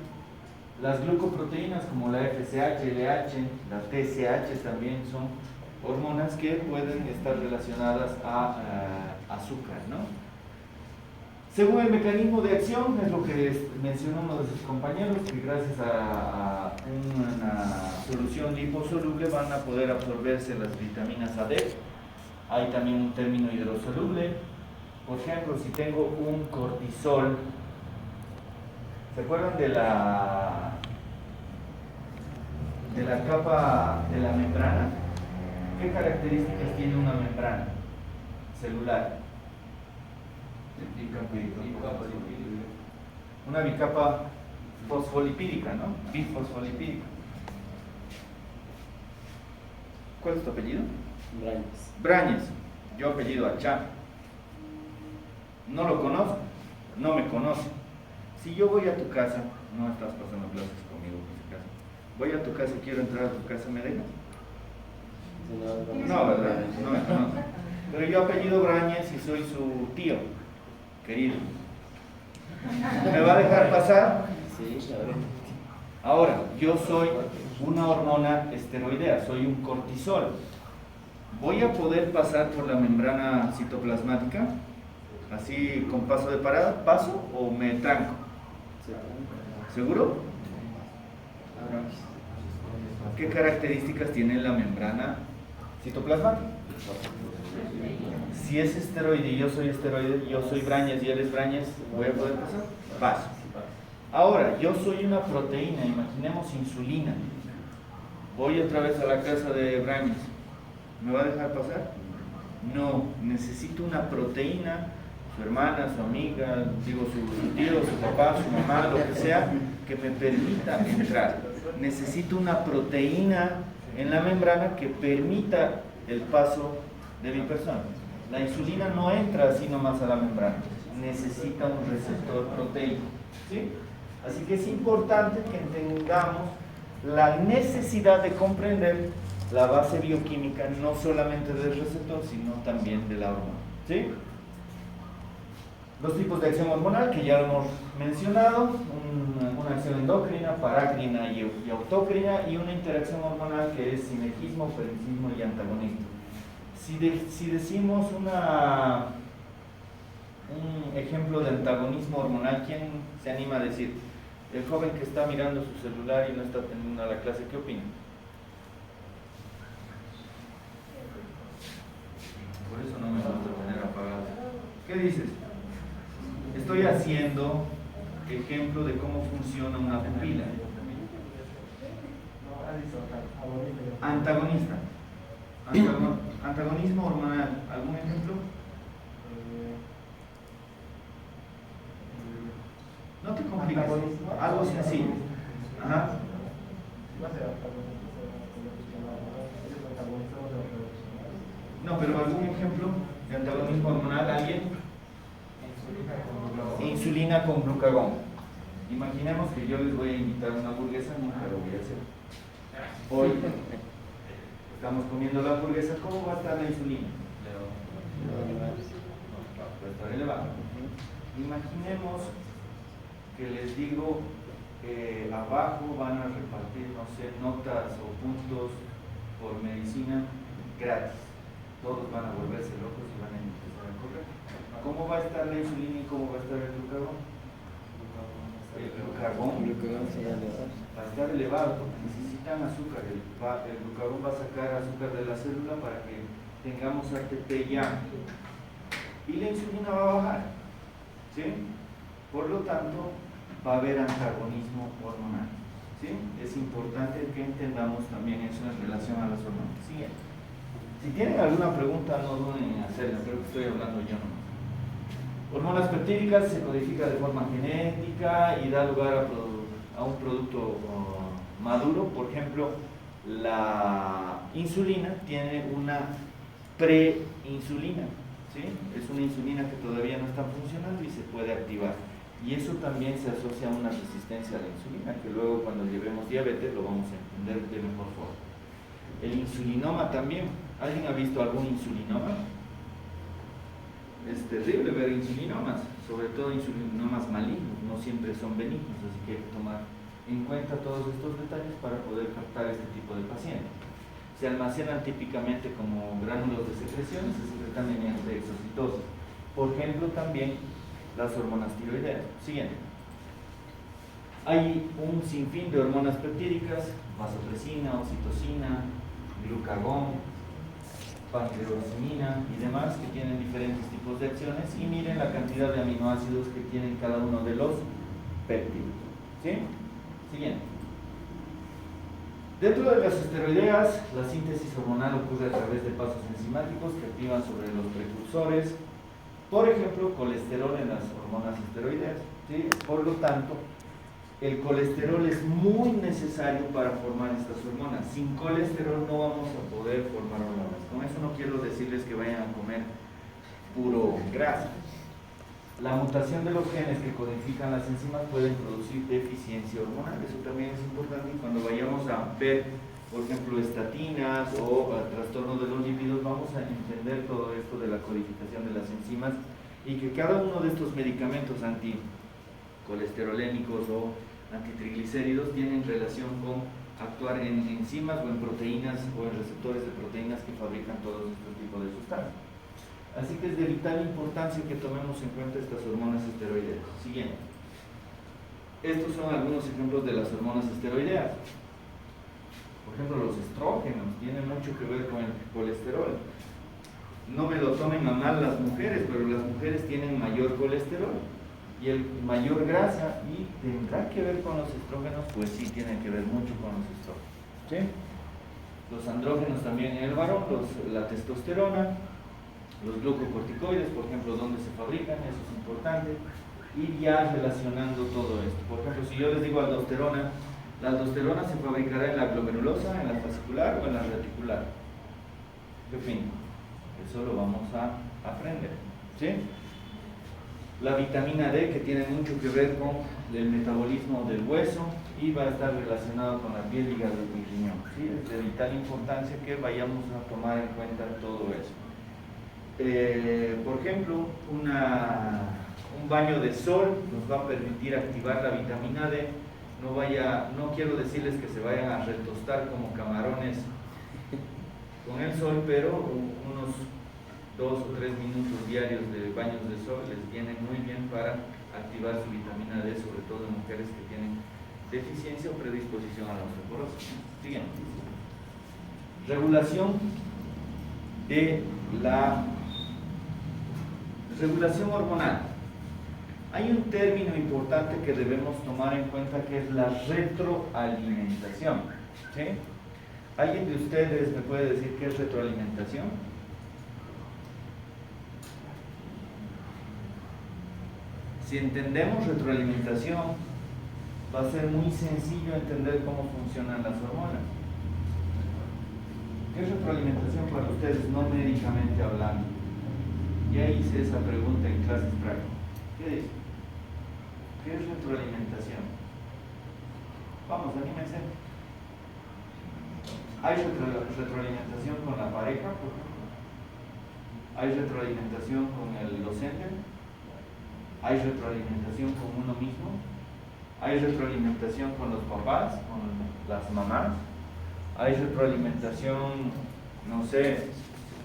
S1: las glucoproteínas como la FSH, LH, la TSH también son hormonas que pueden estar relacionadas a azúcar, ¿no? Según el mecanismo de acción, es lo que mencionó uno de sus compañeros, que gracias a una solución liposoluble van a poder absorberse las vitaminas A, D. Hay también un término hidrosoluble. Por ejemplo, si tengo un cortisol, ¿se acuerdan de la capa de la membrana? ¿Qué características tiene una membrana celular? Una bicapa fosfolipídica, ¿no? Bifosfolipídica. ¿Cuál es tu apellido?
S3: Brañas.
S1: Brañas. Yo apellido Achá. No lo conozco, no me conoce. Si yo voy a tu casa, no estás pasando clases conmigo por si acaso. Voy a tu casa y quiero entrar a tu casa, ¿me dejas? No, ¿verdad? No me conoce. Pero yo apellido Brañas y soy su tío, querido. ¿Me va a dejar pasar?
S3: Sí, claro.
S1: Ahora, yo soy una hormona esteroidea, soy un cortisol. ¿Voy a poder pasar por la membrana citoplasmática? Así con paso de parada, ¿paso o me tranco? ¿Seguro? ¿Qué características tiene la membrana citoplasmática? Si es esteroide y yo soy esteroide, yo soy Brañas y él es Brañas, ¿voy a poder pasar? Paso. Ahora, yo soy una proteína, imaginemos insulina. Voy otra vez a la casa de Brañas. ¿Me va a dejar pasar? No, necesito una proteína, su hermana, su amiga, digo su tío, su papá, su mamá, lo que sea, que me permita entrar. Necesito una proteína en la membrana que permita el paso de mi persona. La insulina no entra así nomás a la membrana, necesita un receptor proteico, ¿sí? Así que es importante que entendamos la necesidad de comprender la base bioquímica no solamente del receptor, sino también de la hormona, ¿sí? Dos tipos de acción hormonal que ya lo hemos mencionado, una acción endocrina, parácrina y autócrina, y una interacción hormonal que es sinergismo, perencismo y antagonismo. Si decimos un ejemplo de antagonismo hormonal, ¿quién se anima a decir? El joven que está mirando su celular y no está atendiendo a la clase, ¿qué opina? Por eso no me gusta tener apagado. ¿Qué dices? Estoy haciendo ejemplo de cómo funciona una pupila. Antagonista. Antagonismo hormonal. ¿Algún ejemplo? No te compliques. Algo sencillo. Ajá. No, pero algún ejemplo de antagonismo hormonal, ¿alguien? Insulina con glucagón. Imaginemos que yo les voy a invitar a una hamburguesa, nunca lo voy a hacer. Hoy estamos comiendo la hamburguesa, ¿cómo va a estar la insulina? Va a estar elevada. Imaginemos que les digo que abajo van a repartir, no sé, notas o puntos por medicina gratis. Todos van a volverse locos y van a empezar a correr. ¿Cómo va a estar la insulina y cómo va a estar el glucagón? El glucagón va a estar elevado porque necesitan azúcar. El glucagón va a sacar azúcar de la célula para que tengamos ATP ya. Y la insulina va a bajar. ¿Sí? Por lo tanto, va a haber antagonismo hormonal. ¿Sí? Es importante que entendamos también eso en relación a las hormonas. Siguiente. Si tienen alguna pregunta, no duden en hacerla, creo que estoy hablando yo nomás. Hormonas peptídicas se codifica de forma genética y da lugar a un producto maduro. Por ejemplo, la insulina tiene una preinsulina, ¿sí? Es una insulina que todavía no está funcionando y se puede activar. Y eso también se asocia a una resistencia a la insulina, que luego cuando llevemos diabetes lo vamos a entender de mejor forma. El insulinoma también. ¿Alguien ha visto algún insulinoma? Es terrible ver insulinomas, sobre todo insulinomas malignos, no siempre son benignos, así que hay que tomar en cuenta todos estos detalles para poder captar este tipo de pacientes. Se almacenan típicamente como gránulos de secreción, se secretan mediante exocitosis. Por ejemplo, también las hormonas tiroideas. Siguiente. Hay un sinfín de hormonas peptídicas, vasopresina, oxitocina, glucagón, pancreosinina y demás, que tienen diferentes tipos de acciones, y miren la cantidad de aminoácidos que tienen cada uno de los péptidos. ¿Sí? Siguiente. Dentro de las esteroideas, la síntesis hormonal ocurre a través de pasos enzimáticos que activan sobre los precursores, por ejemplo, colesterol en las hormonas esteroideas. ¿Sí? Por lo tanto, el colesterol es muy necesario para formar estas hormonas. Sin colesterol no vamos a poder formar hormonas. Con eso no quiero decirles que vayan a comer puro grasa. La mutación de los genes que codifican las enzimas pueden producir deficiencia hormonal. Eso también es importante, y cuando vayamos a ver, por ejemplo, estatinas o trastornos de los lípidos, vamos a entender todo esto de la codificación de las enzimas, y que cada uno de estos medicamentos anticolesterolémicos o antitriglicéridos tienen relación con actuar en enzimas o en proteínas o en receptores de proteínas que fabrican todos estos tipos de sustancias. Así que es de vital importancia que tomemos en cuenta estas hormonas esteroideas. Siguiente. Estos son algunos ejemplos de las hormonas esteroideas. Por ejemplo, los estrógenos tienen mucho que ver con el colesterol. No me lo tomen a mal las mujeres, pero las mujeres tienen mayor colesterol y mayor grasa, y tendrá que ver con los estrógenos. Pues sí, tienen que ver mucho con los estrógenos. ¿Sí? Los andrógenos también en el varón, la testosterona, los glucocorticoides, por ejemplo, dónde se fabrican, eso es importante, y ya relacionando todo esto. Por ejemplo, si yo les digo aldosterona, la aldosterona se fabricará en la glomerulosa, en la fascicular o en la reticular. En fin, eso lo vamos a aprender, ¿sí? La vitamina D, que tiene mucho que ver con el metabolismo del hueso y va a estar relacionado con la piel, hígado y riñón, ¿sí? Es de vital importancia que vayamos a tomar en cuenta todo eso. Por ejemplo, un baño de sol nos va a permitir activar la vitamina D. No quiero decirles que se vayan a retostar como camarones con el sol, pero unos 2 o 3 minutos diarios de baños de sol les vienen muy bien para activar su vitamina D, sobre todo en mujeres que tienen deficiencia o predisposición a la osteoporosis. Siguiente. Regulación de la regulación hormonal. Hay un término importante que debemos tomar en cuenta, que es la retroalimentación, ¿sí? ¿Alguien de ustedes me puede decir qué es retroalimentación? Si entendemos retroalimentación, va a ser muy sencillo entender cómo funcionan las hormonas. ¿Qué es retroalimentación para ustedes, no médicamente hablando? Ya hice esa pregunta en clases prácticas. ¿Qué dice? ¿Qué es retroalimentación? Vamos, anímense. ¿Hay retroalimentación con la pareja, por ejemplo? ¿Hay retroalimentación con el docente? ¿Hay retroalimentación con uno mismo? ¿Hay retroalimentación con los papás, con las mamás? ¿Hay retroalimentación, no sé,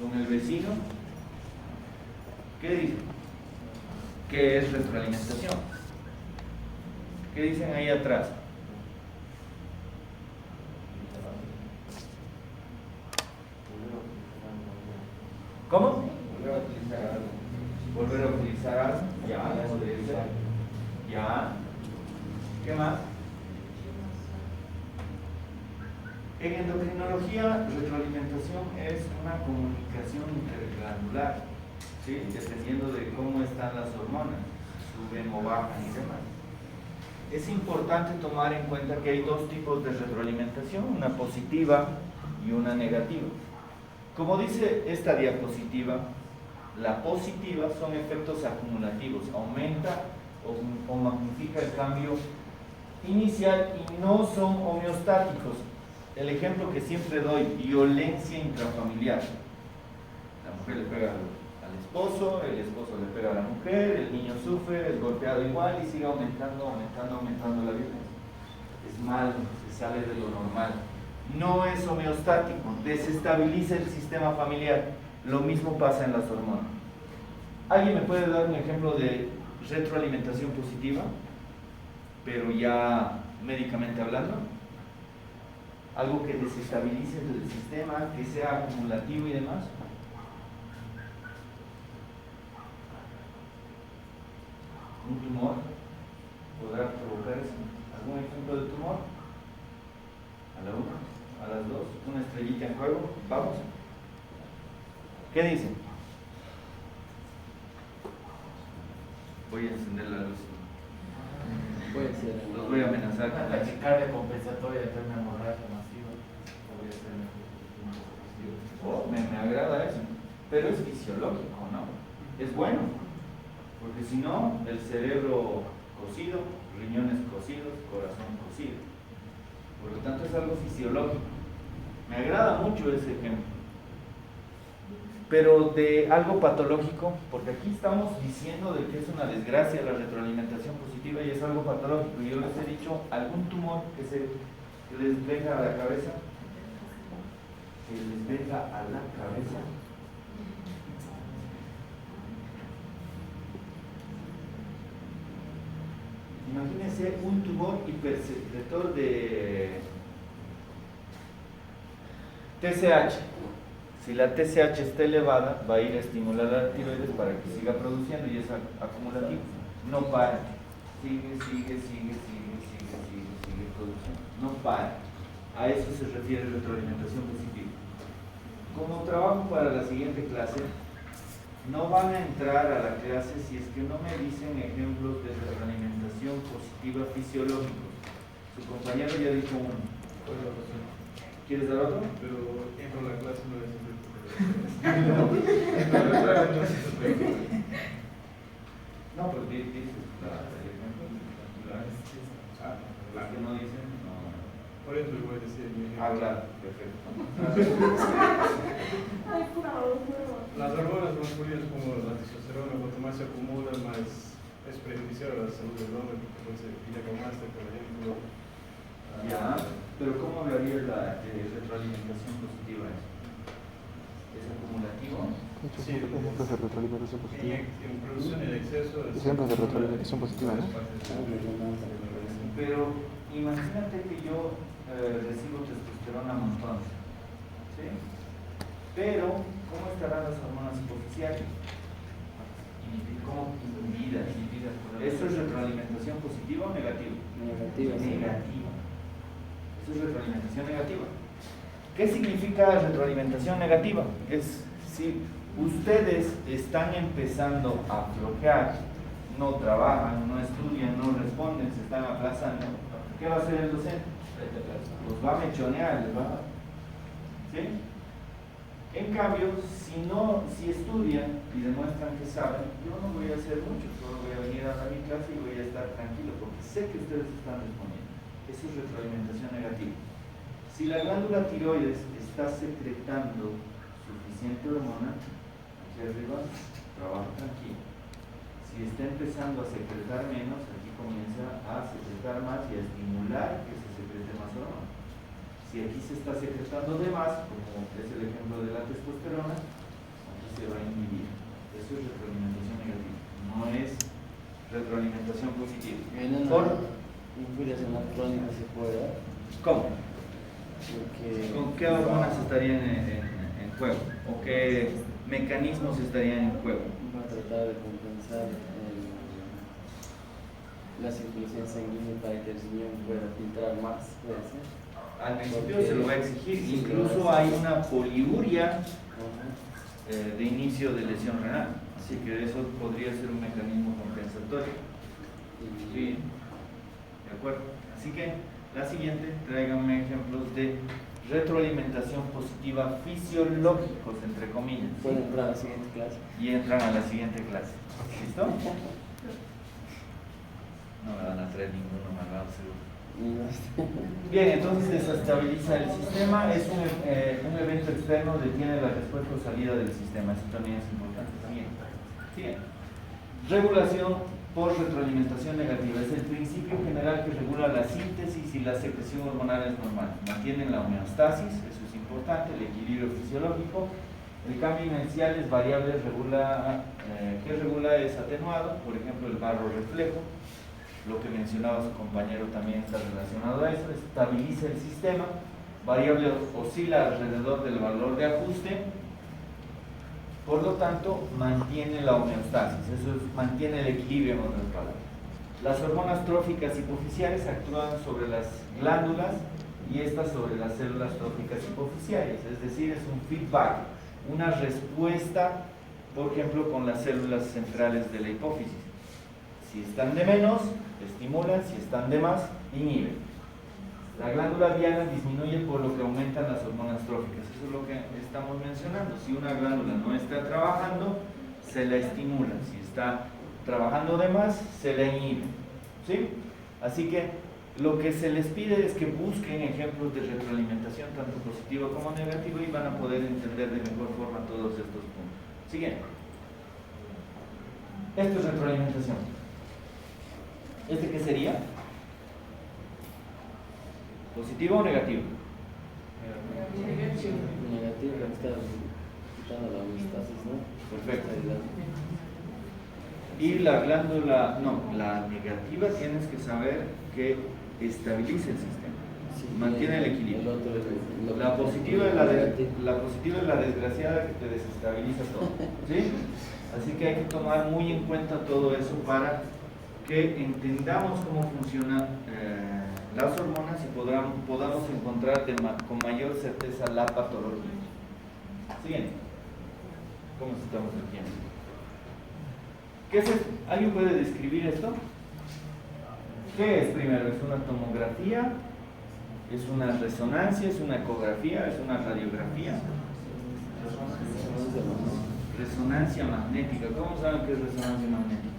S1: con el vecino? ¿Qué dicen? ¿Qué es retroalimentación? ¿Qué dicen ahí atrás? ¿Cómo? Volver a utilizar algo. Ya, eso debe ser. Ya. ¿Qué más? En endocrinología, retroalimentación es una comunicación interglandular, ¿sí? Dependiendo de cómo están las hormonas, suben o bajan y demás. Es importante tomar en cuenta que hay dos tipos de retroalimentación, una positiva y una negativa. Como dice esta diapositiva, la positiva son efectos acumulativos, aumenta o magnifica el cambio inicial y no son homeostáticos. El ejemplo que siempre doy, violencia intrafamiliar. La mujer le pega al esposo, el esposo le pega a la mujer, el niño sufre, es golpeado igual y sigue aumentando la violencia. Es malo, se sale de lo normal. No es homeostático, desestabiliza el sistema familiar. Lo mismo pasa en las hormonas. ¿Alguien me puede dar un ejemplo de retroalimentación positiva, pero ya médicamente hablando? Algo que desestabilice el sistema, que sea acumulativo y demás. ¿Un tumor podrá provocar eso? ¿Algún ejemplo de tumor? A la 1, a las 2, una estrellita en juego. Vamos. ¿Qué dicen? Voy a encender la luz.
S3: Puede ser.
S1: Los voy a amenazar.
S6: La taquicardia compensatoria de una hemorragia masiva podría ser
S1: me agrada eso, pero es fisiológico, ¿no? Es bueno, porque si no, el cerebro cocido, riñones cocidos, corazón cocido. Por lo tanto, es algo fisiológico. Me agrada mucho ese ejemplo. Pero de algo patológico, porque aquí estamos diciendo de que es una desgracia la retroalimentación positiva y es algo patológico. Yo les he dicho, algún tumor que les venga a la cabeza, Imagínense un tumor hipersecretor de TSH. Si la TSH está elevada, va a ir a estimular a la tiroides para que siga produciendo y es acumulativo. No para. Sigue produciendo. No para. A eso se refiere retroalimentación positiva. Como trabajo para la siguiente clase, no van a entrar a la clase si es que no me dicen ejemplos de retroalimentación positiva fisiológicos. Su compañero ya dijo uno. ¿Quieres dar otro?
S5: Pero entro a la clase no es siempre.
S1: No, pues dices el ejemplo. Los que no dicen, no.
S5: Por ejemplo, voy a decir mi ejemplo.
S1: Ah, claro, perfecto.
S5: Las hormonas masculinas como la testosterona, cuanto más se acumula, más es perjudicial a la salud del hombre, porque puede ser ginecomastia, por ejemplo.
S1: Ya, pero ¿cómo vería la retroalimentación positiva eso? ¿Es acumulativo?
S5: Sí,
S7: Ejemplos de retroalimentación positiva.
S5: en producción en exceso.
S7: Ejemplos de retroalimentación positiva, ¿no?
S1: Pero imagínate que yo recibo testosterona a montones, ¿sí? Pero, ¿cómo estarán las hormonas superficiales? ¿Cómo inhibidas? ¿Eso es retroalimentación positiva o negativa?
S3: Negativa, sí.
S1: Negativa. Eso es retroalimentación negativa. ¿Qué significa retroalimentación negativa? Es si ustedes están empezando a flojear, no trabajan, no estudian, no responden, se están aplazando, ¿qué va a hacer el docente? Los va a mechonear, les va a... ¿Sí? En cambio, si estudian y demuestran que saben, yo no voy a hacer mucho, solo voy a venir a mi clase y voy a estar tranquilo, porque sé que ustedes están respondiendo. Eso es retroalimentación negativa. Si la glándula tiroides está secretando suficiente hormona, aquí arriba, trabaja tranquilo. Si está empezando a secretar menos, aquí comienza a secretar más y a estimular que se secrete más hormona. Si aquí se está secretando de más, como es el ejemplo de la testosterona, entonces se va a inhibir. Eso es retroalimentación negativa, no es retroalimentación positiva.
S3: Influencias en la crónica se puede dar.
S1: ¿Cómo?
S3: Porque
S1: ¿Con qué hormonas estarían en juego? ¿O qué mecanismos estarían en juego?
S3: va a tratar de compensar la circulación sanguínea para que el riñón pueda filtrar más, puede ser.
S1: Al principio se lo va a exigir, incluso hay una poliuria de inicio de lesión renal, así que eso podría ser un mecanismo compensatorio. Sí, de acuerdo. Así que la siguiente, tráiganme ejemplos de retroalimentación positiva fisiológicos, entre comillas.
S3: Pueden entrar a la siguiente clase.
S1: Y entran a la siguiente clase. ¿Listo? No me van a traer ninguno malvado, seguro. Bien, entonces desestabiliza el sistema, es un evento externo, detiene la respuesta o salida del sistema, eso también es importante. Bien. Regulación por retroalimentación negativa, es el principio general que regula la síntesis y la secreción hormonal normal. Mantienen la homeostasis, eso es importante, el equilibrio fisiológico. El cambio inercial es variable, que regula es atenuado, por ejemplo el barro reflejo. Lo que mencionaba su compañero también está relacionado a eso, estabiliza el sistema, variable oscila alrededor del valor de ajuste, por lo tanto mantiene la homeostasis, eso es, mantiene el equilibrio en otras palabras. Las hormonas tróficas hipoficiales actúan sobre las glándulas y estas sobre las células tróficas hipoficiales, es decir, es un feedback, una respuesta, por ejemplo, con las células centrales de la hipófisis. Si están de menos, estimulan, si están de más, inhiben. La glándula diana disminuye por lo que aumentan las hormonas tróficas. Eso es lo que estamos mencionando. Si una glándula no está trabajando, se la estimula. Si está trabajando de más, se la inhibe. ¿Sí? Así que lo que se les pide es que busquen ejemplos de retroalimentación, tanto positiva como negativa, y van a poder entender de mejor forma todos estos puntos. Siguiente. Esto es retroalimentación. ¿Este qué sería? ¿Positivo o negativo?
S3: Negativo, está quitando la homeostasis, ¿no?
S1: Perfecto. Y la glándula, no, la negativa tienes que saber que estabiliza el sistema,
S3: Sí,
S1: mantiene el equilibrio. La positiva es la desgraciada que te desestabiliza todo, ¿sí? Así que hay que tomar muy en cuenta todo eso para que entendamos cómo funcionan las hormonas y podamos encontrar con mayor certeza la patología. Siguiente. ¿Cómo estamos el tiempo? ¿Qué es esto? ¿Alguien puede describir esto? ¿Qué es primero? ¿Es una tomografía? ¿Es una resonancia? ¿Es una ecografía? ¿Es una radiografía? Resonancia magnética. ¿Cómo saben qué es resonancia magnética?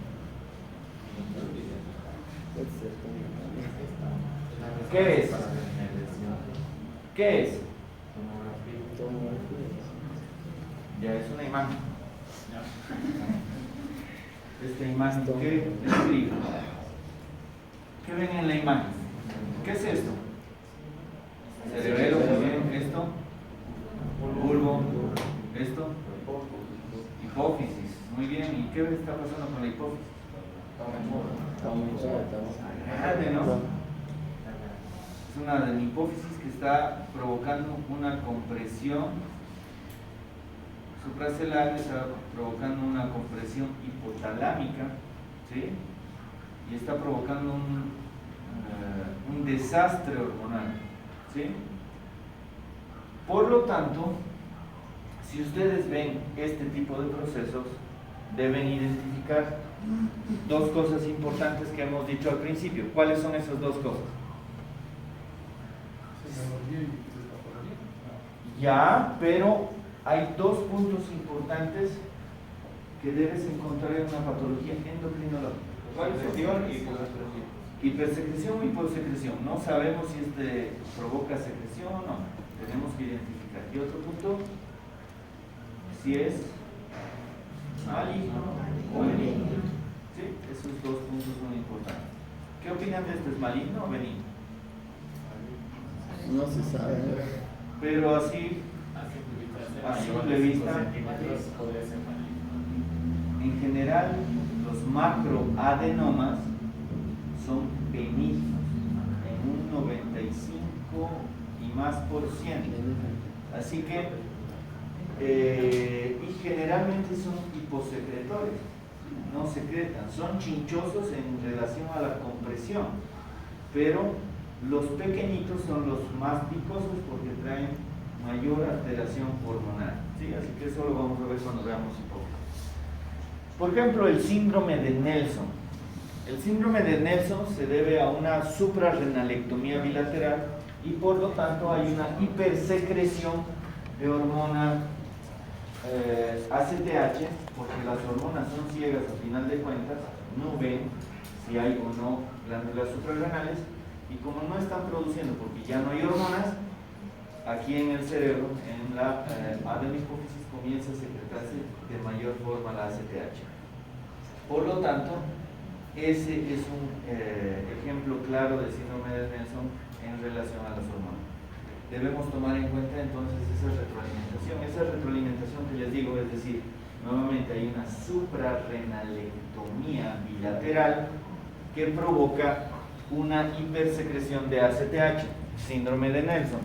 S1: ¿Qué es? ¿Qué es? Ya es una imagen. Esta imagen, ¿qué describe? ¿Qué ven en la imagen? ¿Qué es esto? Cerebelo, muy bien. ¿Esto? Bulbo. ¿Esto? Hipófisis. Muy bien. ¿Y qué está pasando con la hipófisis? Grande, ¿no? Es una hipófisis que está provocando una compresión supracelular, está provocando una compresión hipotalámica, ¿sí? Y está provocando un desastre hormonal, ¿sí? Por lo tanto, si ustedes ven este tipo de procesos, deben identificar dos cosas importantes que hemos dicho al principio. ¿Cuáles son esas dos cosas? Ya, pero hay dos puntos importantes que debes encontrar en una patología endocrinológica. ¿Cuál es? Hipersecreción o hiposecreción. No sabemos si este provoca secreción o no. Tenemos que identificar. Y otro punto, si es maligno o benigno. ¿Sí? Esos dos puntos son importantes. ¿Qué opinan de esto? ¿Es maligno o benigno?
S3: No se sabe.
S1: Pero así, a simple vista, en general, los macroadenomas son benignos en un 95 y más %. Así que, y generalmente son hiposecretores, no secretan, son chinchosos en relación a la compresión, pero los pequeñitos son los más picosos porque traen mayor alteración hormonal, ¿sí? Así que eso lo vamos a ver cuando veamos hipófisis. Por ejemplo, el síndrome de Nelson. El síndrome de Nelson se debe a una suprarrenalectomía bilateral y por lo tanto hay una hipersecreción de hormona ACTH, porque las hormonas son ciegas a final de cuentas, no ven si hay o no glándulas suprarrenales, y como no están produciendo porque ya no hay hormonas, aquí en el cerebro, en la adenohipófisis, comienza a secretarse de mayor forma la ACTH. Por lo tanto, ese es un ejemplo claro de síndrome de Nelson en relación a las hormonas. Debemos tomar en cuenta entonces esa retroalimentación que les digo, es decir, nuevamente hay una suprarrenalectomía bilateral que provoca una hipersecreción de ACTH, síndrome de Nelson.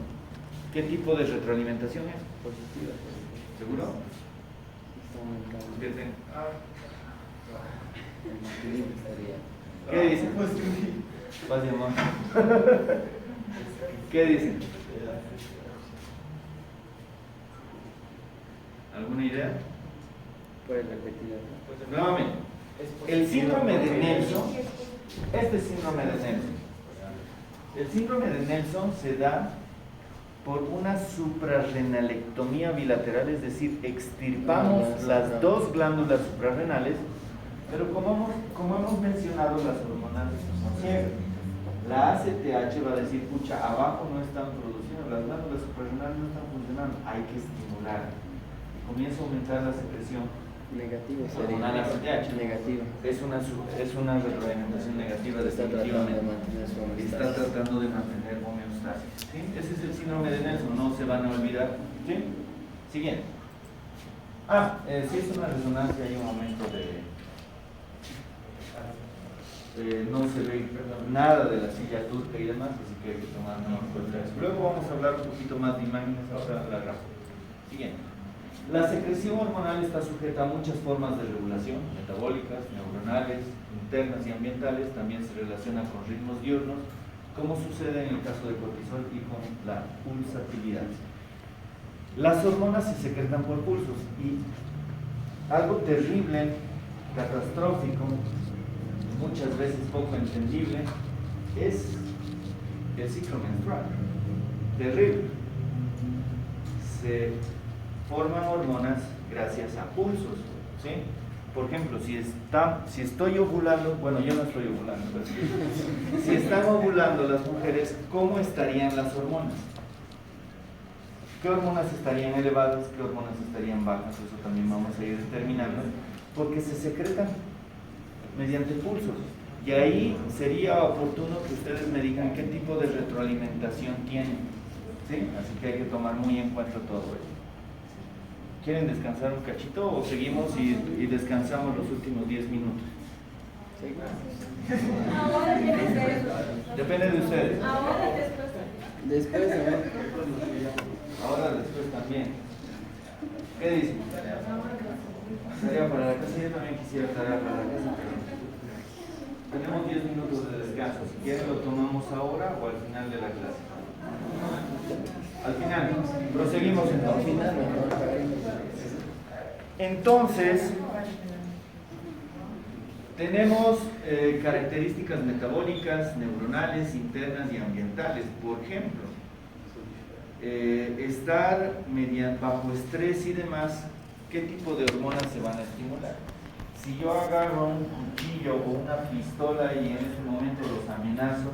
S1: ¿Qué tipo de retroalimentación es?
S3: Positiva.
S1: ¿Seguro? ¿Qué dicen? Paz y amor. ¿Qué dicen? ¿Alguna idea?
S3: Puedes repetir.
S1: Nuevamente, el síndrome de Nelson, este síndrome de Nelson. El síndrome de Nelson se da por una suprarrenalectomía bilateral, es decir, extirpamos las dos glándulas suprarrenales, pero como hemos mencionado, las hormonas son ciegas. La ACTH va a decir, pucha, abajo no están produciendo, las glándulas suprarrenales no están funcionando, hay que estimular. Comienza a aumentar la secreción
S3: Negativo
S1: hormonal ACTH.
S3: Negativo.
S1: Es una retroalimentación negativa definitivamente. Está tratando de mantener homeostasis. ¿Sí? Ese es el síndrome de Nelson, no se van a olvidar. ¿Sí? Siguiente. Si es una resonancia, hay un aumento no se ve nada de la silla turca y demás, así que hay que tomar en cuenta eso. Luego vamos a hablar un poquito más de imágenes, ahora la grafo. Siguiente. La secreción hormonal está sujeta a muchas formas de regulación, metabólicas, neuronales, internas y ambientales. También se relaciona con ritmos diurnos, como sucede en el caso de cortisol y con la pulsatividad. Las hormonas se secretan por pulsos y algo terrible catastrófico, muchas veces poco entendible, es el ciclo menstrual. Terrible. Se forman hormonas gracias a pulsos, ¿sí? Por ejemplo, si estoy ovulando, bueno, yo no estoy ovulando, pero si están ovulando las mujeres, ¿cómo estarían las hormonas? ¿Qué hormonas estarían elevadas? ¿Qué hormonas estarían bajas? Eso también vamos a ir determinando, porque se secretan mediante pulsos. Y ahí sería oportuno que ustedes me digan qué tipo de retroalimentación tienen, ¿sí? Así que hay que tomar muy en cuenta todo eso. ¿Quieren descansar un cachito o seguimos y descansamos los últimos 10 minutos?
S2: Ahora tiene que ser.
S1: Depende de ustedes.
S2: Ahora después.
S3: Después, a ver.
S1: Ahora después también. ¿Qué dicen? Tarea para la casa. Yo también quisiera tarea para la casa, pero tenemos 10 minutos de descanso. Si quieren lo tomamos ahora o al final de la clase. Al final. Proseguimos entonces. Entonces, tenemos características metabólicas, neuronales, internas y ambientales. Por ejemplo, estar bajo estrés y demás, ¿qué tipo de hormonas se van a estimular? Si yo agarro un cuchillo o una pistola y en ese momento los amenazo,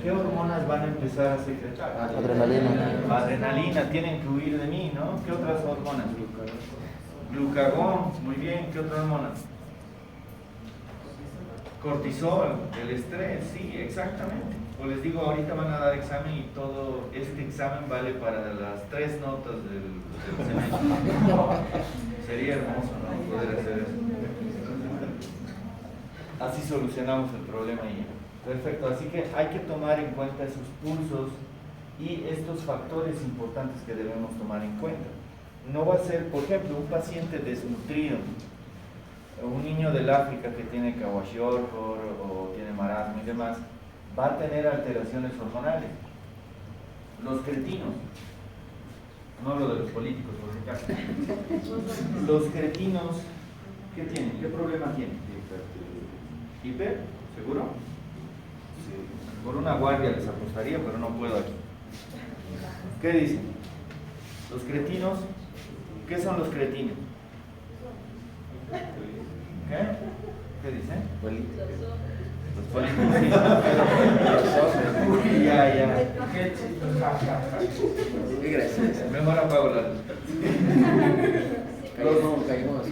S1: ¿qué hormonas van a empezar a secretar?
S7: Adrenalina.
S1: Adrenalina, tienen que huir de mí, ¿no? ¿Qué otras hormonas? Glucagón, muy bien, ¿qué otra hormona? Cortisol, el estrés, sí, exactamente. O les digo, ahorita van a dar examen y todo este examen vale para las 3 notas del semestre. Sería hermoso, ¿no? Poder hacer eso. Así solucionamos el problema y ya. Perfecto, así que hay que tomar en cuenta esos pulsos y estos factores importantes que debemos tomar en cuenta. No va a ser, por ejemplo, un paciente desnutrido, un niño del África que tiene kwashiorkor o tiene marasmo y demás, va a tener alteraciones hormonales. Los cretinos, no hablo de los políticos por si acaso, los cretinos, ¿qué tienen? ¿Qué problema tienen? ¿Hiper? ¿Seguro? Sí. Por una guardia les apostaría, pero no puedo aquí. ¿Qué dicen? Los cretinos, ¿qué son los cretinos? ¿Qué? ¿Qué dicen? Los políticos, sí. Uy, ya. Qué gracioso. Mejor apago la luz.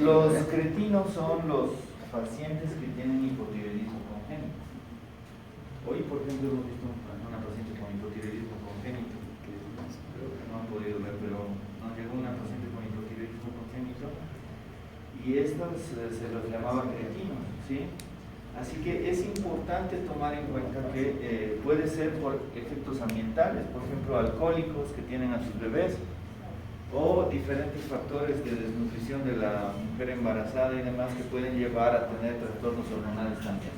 S1: Los cretinos son los pacientes que tienen hipotiroidismo congénito. Hoy, por ejemplo, hemos visto una paciente con hipotiroidismo congénito, que no han podido ver, pero nos llegó una paciente con hipotiroidismo congénito y estos se los llamaba cretinos, ¿sí? Así que es importante tomar en cuenta que puede ser por efectos ambientales, por ejemplo, alcohólicos que tienen a sus bebés, o diferentes factores de desnutrición de la mujer embarazada y demás que pueden llevar a tener trastornos hormonales también.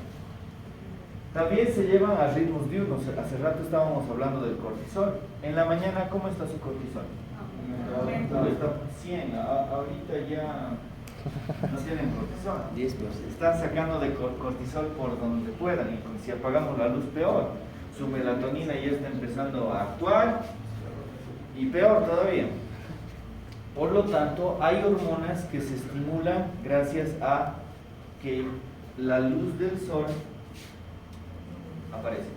S1: También se llevan a ritmos diurnos. Hace rato estábamos hablando del cortisol. En la mañana, ¿cómo está su cortisol? Está 100. Ahorita ya no tienen cortisol.
S3: 10%.
S1: Están sacando de cortisol por donde puedan. Y si apagamos la luz, peor. Su melatonina ya está empezando a actuar y peor todavía. Por lo tanto, hay hormonas que se estimulan gracias a que la luz del sol aparece.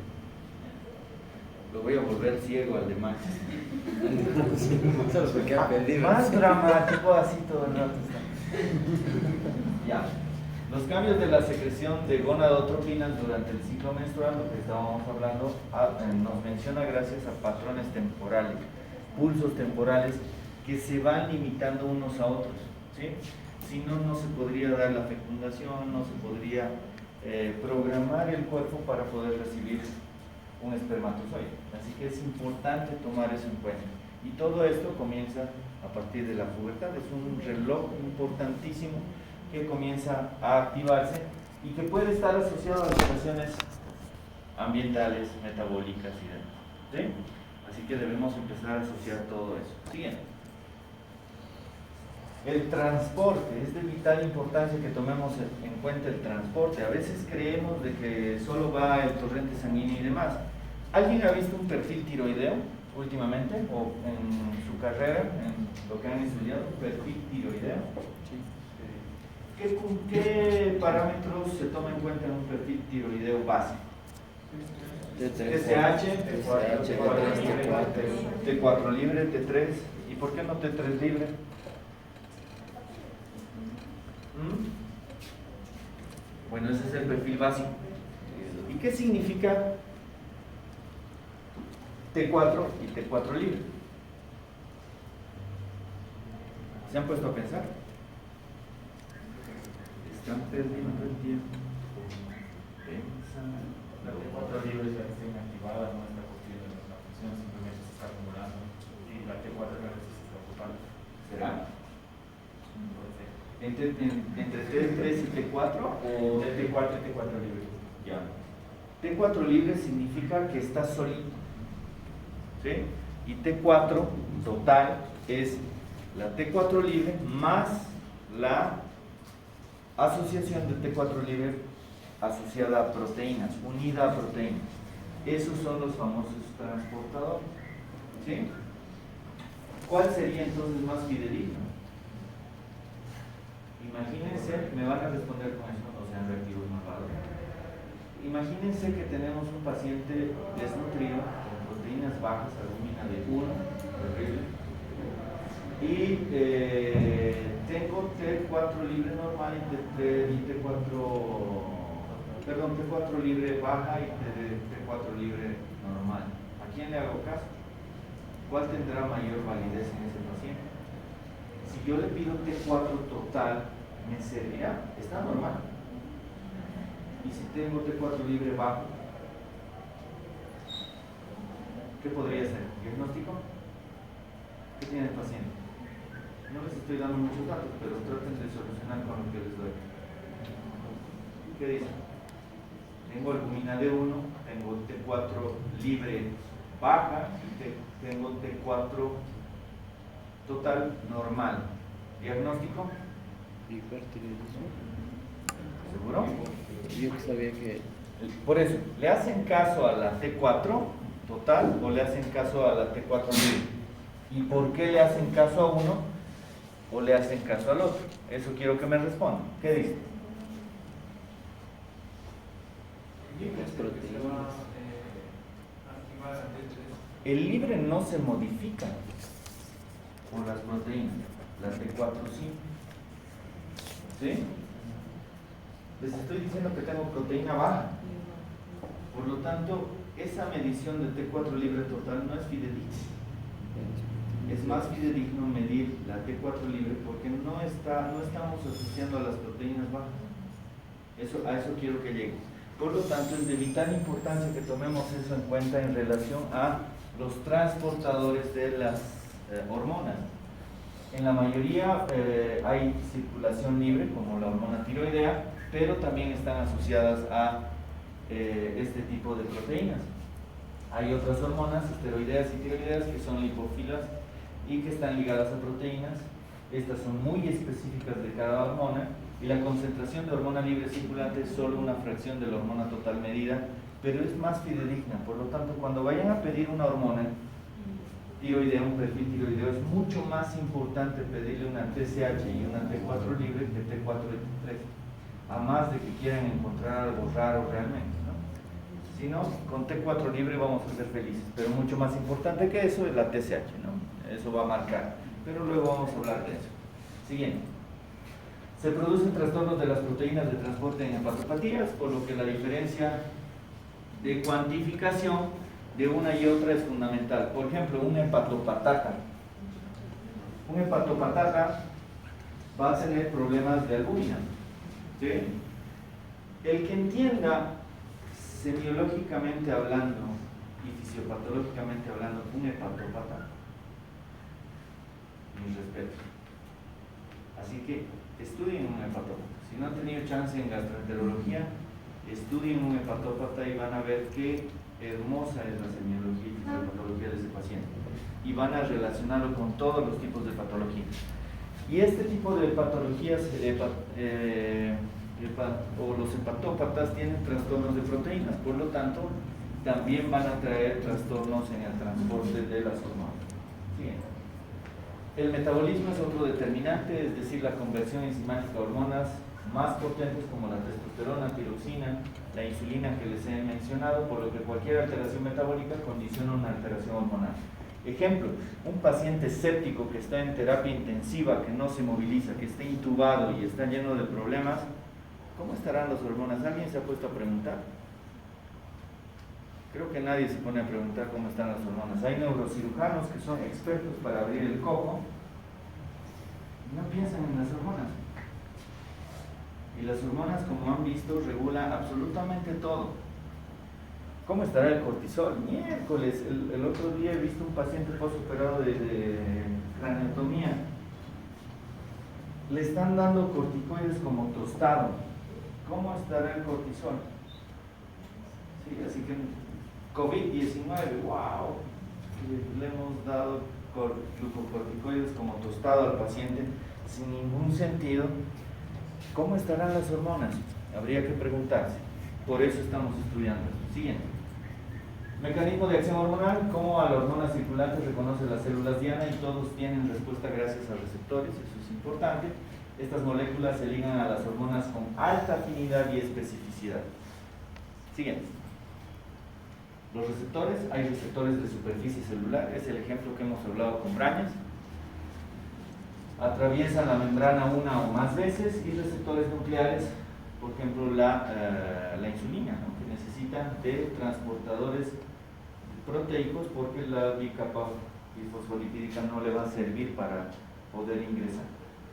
S1: Lo voy a volver ciego al de Max. Más dramático, así todo el rato está. Ya. Los cambios de la secreción de gonadotropinas durante el ciclo menstrual, lo que estábamos hablando, nos menciona gracias a patrones temporales, pulsos temporales que se van limitando unos a otros, ¿sí? Si no, no se podría dar la fecundación, no se podría programar el cuerpo para poder recibir un espermatozoide. Así que es importante tomar eso en cuenta. Y todo esto comienza a partir de la pubertad. Es un reloj importantísimo que comienza a activarse y que puede estar asociado a alteraciones ambientales, metabólicas y demás, ¿sí? Así que debemos empezar a asociar todo eso. Siguiente. El transporte, es de vital importancia que tomemos en cuenta el transporte. A veces creemos de que solo va el torrente sanguíneo y demás. ¿Alguien ha visto un perfil tiroideo últimamente o en su carrera, en lo que han estudiado? Perfil tiroideo. ¿Qué parámetros se toma en cuenta en un perfil tiroideo básico? TSH, T4 libre, T3. ¿Y por qué no T3 libre? Bueno, ese es el perfil básico. ¿Y qué significa T4 y T4 libre? ¿Se han puesto a pensar? Están perdiendo el tiempo.
S6: La T4 libre ya está inactivada, no está cumpliendo la función, simplemente se está acumulando. Y la T4 libre se está ocupando.
S1: ¿Será? ¿Entre T3 y T4 o
S6: T4 y T4 libre?
S1: Ya. T4 libre significa que está solito. ¿Sí? Y T4 total es la T4 libre más la asociación de T4 libre asociada a proteínas, unida a proteínas. Esos son los famosos transportadores. ¿Sí? ¿Cuál sería entonces más fidedigno? Imagínense, me van a responder con eso, o sea, en reactivos más raros. Imagínense que tenemos un paciente desnutrido con proteínas bajas, albúmina de 1, horrible, y tengo T4 libre normal y T4 libre baja y T4 libre normal. ¿A quién le hago caso? ¿Cuál tendrá mayor validez en ese paciente? Si yo le pido T4 total, ¿me servirá? Está normal. Y si tengo T4 libre bajo, ¿qué podría ser? ¿Diagnóstico? ¿Qué tiene el paciente? No les estoy dando muchos datos, pero traten de solucionar con lo que les doy. ¿Qué dicen? Tengo albúmina de 1, tengo T4 libre baja y tengo T4 total normal. ¿Diagnóstico?
S3: Hipertiroidismo.
S1: ¿Seguro?
S3: Yo que sabía que
S1: Por eso, ¿le hacen caso a la T4 total o le hacen caso a la T4 libre? ¿Y por qué le hacen caso a uno o le hacen caso al otro? Eso quiero que me respondan. ¿Qué dice?
S3: las proteínas.
S1: El libre no se modifica por las proteínas, las T4 sí. ¿Sí? Les estoy diciendo que tengo proteína baja. Por lo tanto, esa medición de T4 libre total no es fidedigna. Es más fidedigno medir la T4 libre porque no estamos asociando a las proteínas bajas. A eso quiero que llegue. Por lo tanto, es de vital importancia que tomemos eso en cuenta en relación a los transportadores de las hormonas. En la mayoría hay circulación libre, como la hormona tiroidea, pero también están asociadas a este tipo de proteínas. Hay otras hormonas, esteroideas y tiroideas, que son lipófilas y que están ligadas a proteínas. Estas son muy específicas de cada hormona y la concentración de hormona libre circulante es solo una fracción de la hormona total medida, pero es más fidedigna. Por lo tanto, cuando vayan a pedir una hormona tiroidea, un perfil tiroideo, es mucho más importante pedirle una TSH y una T4 libre que T4 y T3, a más de que quieran encontrar algo raro realmente, ¿no? Si no, con T4 libre vamos a ser felices, pero mucho más importante que eso es la TSH, ¿no? Eso va a marcar, pero luego vamos a hablar de eso. Siguiente. Se producen trastornos de las proteínas de transporte en hepatopatías, por lo que la diferencia de cuantificación de una y otra es fundamental. Por ejemplo, un hepatopatata. Un hepatopatata va a tener problemas de albúmina. ¿Sí? El que entienda semiológicamente hablando y fisiopatológicamente hablando un hepatopata, mi respeto. Así que estudien un hepatópata. Si no han tenido chance en gastroenterología, estudien un hepatópata y van a ver qué hermosa es la semiología y fisiopatología de ese paciente. Y van a relacionarlo con todos los tipos de patología. Y este tipo de patologías o los hepatópatas tienen trastornos de proteínas, por lo tanto también van a traer trastornos en el transporte de las hormonas. Siguiente. El metabolismo es otro determinante, es decir, la conversión enzimática a hormonas más potentes como la testosterona, tiroxina, la insulina que les he mencionado, por lo que cualquier alteración metabólica condiciona una alteración hormonal. Ejemplo, un paciente séptico que está en terapia intensiva, que no se moviliza, que está intubado y está lleno de problemas, ¿cómo estarán las hormonas? ¿Alguien se ha puesto a preguntar? Creo que nadie se pone a preguntar cómo están las hormonas. Hay neurocirujanos que son expertos para abrir el coco y no piensan en las hormonas. Y las hormonas, como han visto, regulan absolutamente todo. ¿Cómo estará el cortisol? Miércoles, el otro día he visto un paciente postoperado de craneotomía. Le están dando corticoides como tostado. ¿Cómo estará el cortisol? Sí, así que COVID-19, wow, le hemos dado glucocorticoides como tostado al paciente sin ningún sentido. ¿Cómo estarán las hormonas? Habría que preguntarse. Por eso estamos estudiando. Siguiente. Mecanismo de acción hormonal. ¿Cómo a la hormona circulante reconoce las células diana? Y todos tienen respuesta gracias a receptores, eso es importante. Estas moléculas se ligan a las hormonas con alta afinidad y especificidad. Siguiente. Los receptores, hay receptores de superficie celular, es el ejemplo que hemos hablado con Brañas. Atraviesan la membrana una o más veces, y receptores nucleares, por ejemplo la insulina, ¿no? Que necesita de transportadores proteicos porque la bicapa bifosfolipídica no le va a servir para poder ingresar.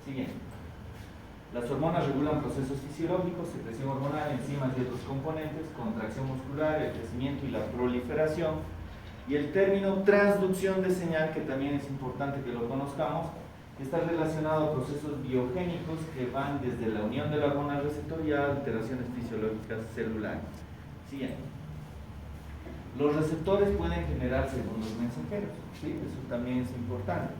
S1: Siguiente. Las hormonas regulan procesos fisiológicos, secreción hormonal, enzimas y otros componentes, contracción muscular, el crecimiento y la proliferación. Y el término transducción de señal, que también es importante que lo conozcamos, está relacionado a procesos biogénicos que van desde la unión de la hormona receptorial, alteraciones fisiológicas celulares. Siguiente. Los receptores pueden generar segundos mensajeros, ¿sí? Eso también es importante.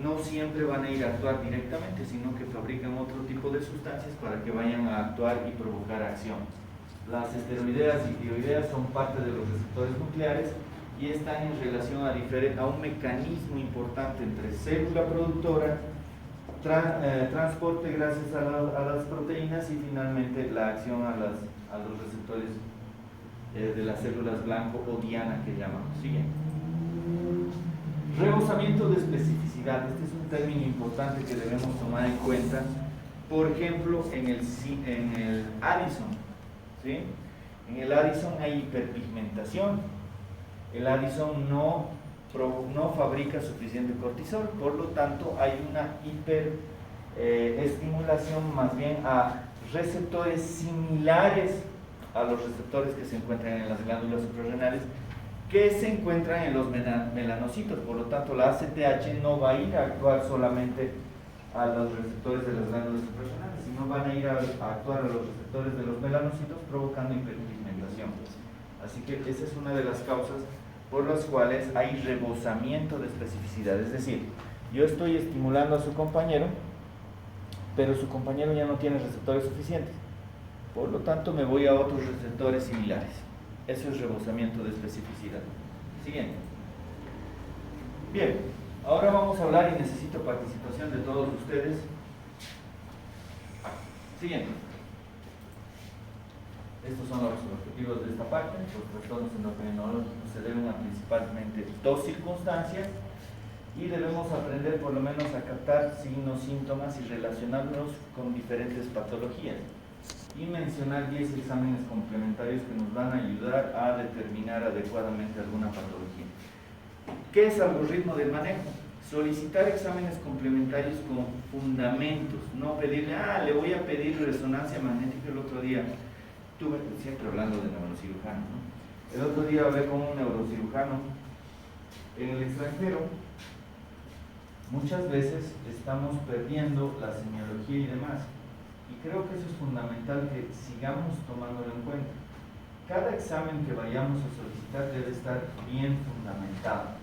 S1: No siempre van a ir a actuar directamente, sino que fabrican otro tipo de sustancias para que vayan a actuar y provocar acción. Las esteroideas y tiroideas son parte de los receptores nucleares y están en relación a un mecanismo importante entre célula productora, transporte gracias a las proteínas y finalmente la acción a los receptores de las células blanco o diana que llamamos. Siguiente. Rebosamiento de especificidad. Este es un término importante que debemos tomar en cuenta. Por ejemplo, en el Addison, ¿sí? En el Addison hay hiperpigmentación. El Addison no fabrica suficiente cortisol, por lo tanto hay una hiperestimulación más bien a receptores similares a los receptores que se encuentran en las glándulas suprarrenales, que se encuentran en los melanocitos. Por lo tanto, la ACTH no va a ir a actuar solamente a los receptores de las glándulas suprarrenales, sino van a ir a actuar a los receptores de los melanocitos, provocando hiperpigmentación. Así que esa es una de las causas por las cuales hay rebosamiento de especificidad. Es decir, yo estoy estimulando a su compañero, pero su compañero ya no tiene receptores suficientes. Por lo tanto, me voy a otros receptores similares. Eso es rebosamiento de especificidad. Siguiente. Bien, ahora vamos a hablar y necesito participación de todos ustedes. Siguiente. Estos son los objetivos de esta parte. Los trastornos endocrinológicos se deben a principalmente dos circunstancias y debemos aprender por lo menos a captar signos, síntomas y relacionarlos con diferentes patologías. Y mencionar 10 exámenes complementarios que nos van a ayudar a determinar adecuadamente alguna patología. ¿Qué es algoritmo del manejo? Solicitar exámenes complementarios con fundamentos, no pedirle, le voy a pedir resonancia magnética. El otro día, siempre hablando de neurocirujano, ¿no? El otro día hablé con un neurocirujano en el extranjero. Muchas veces estamos perdiendo la semiología y demás. Y creo que eso es fundamental que sigamos tomándolo en cuenta. Cada examen que vayamos a solicitar debe estar bien fundamentado.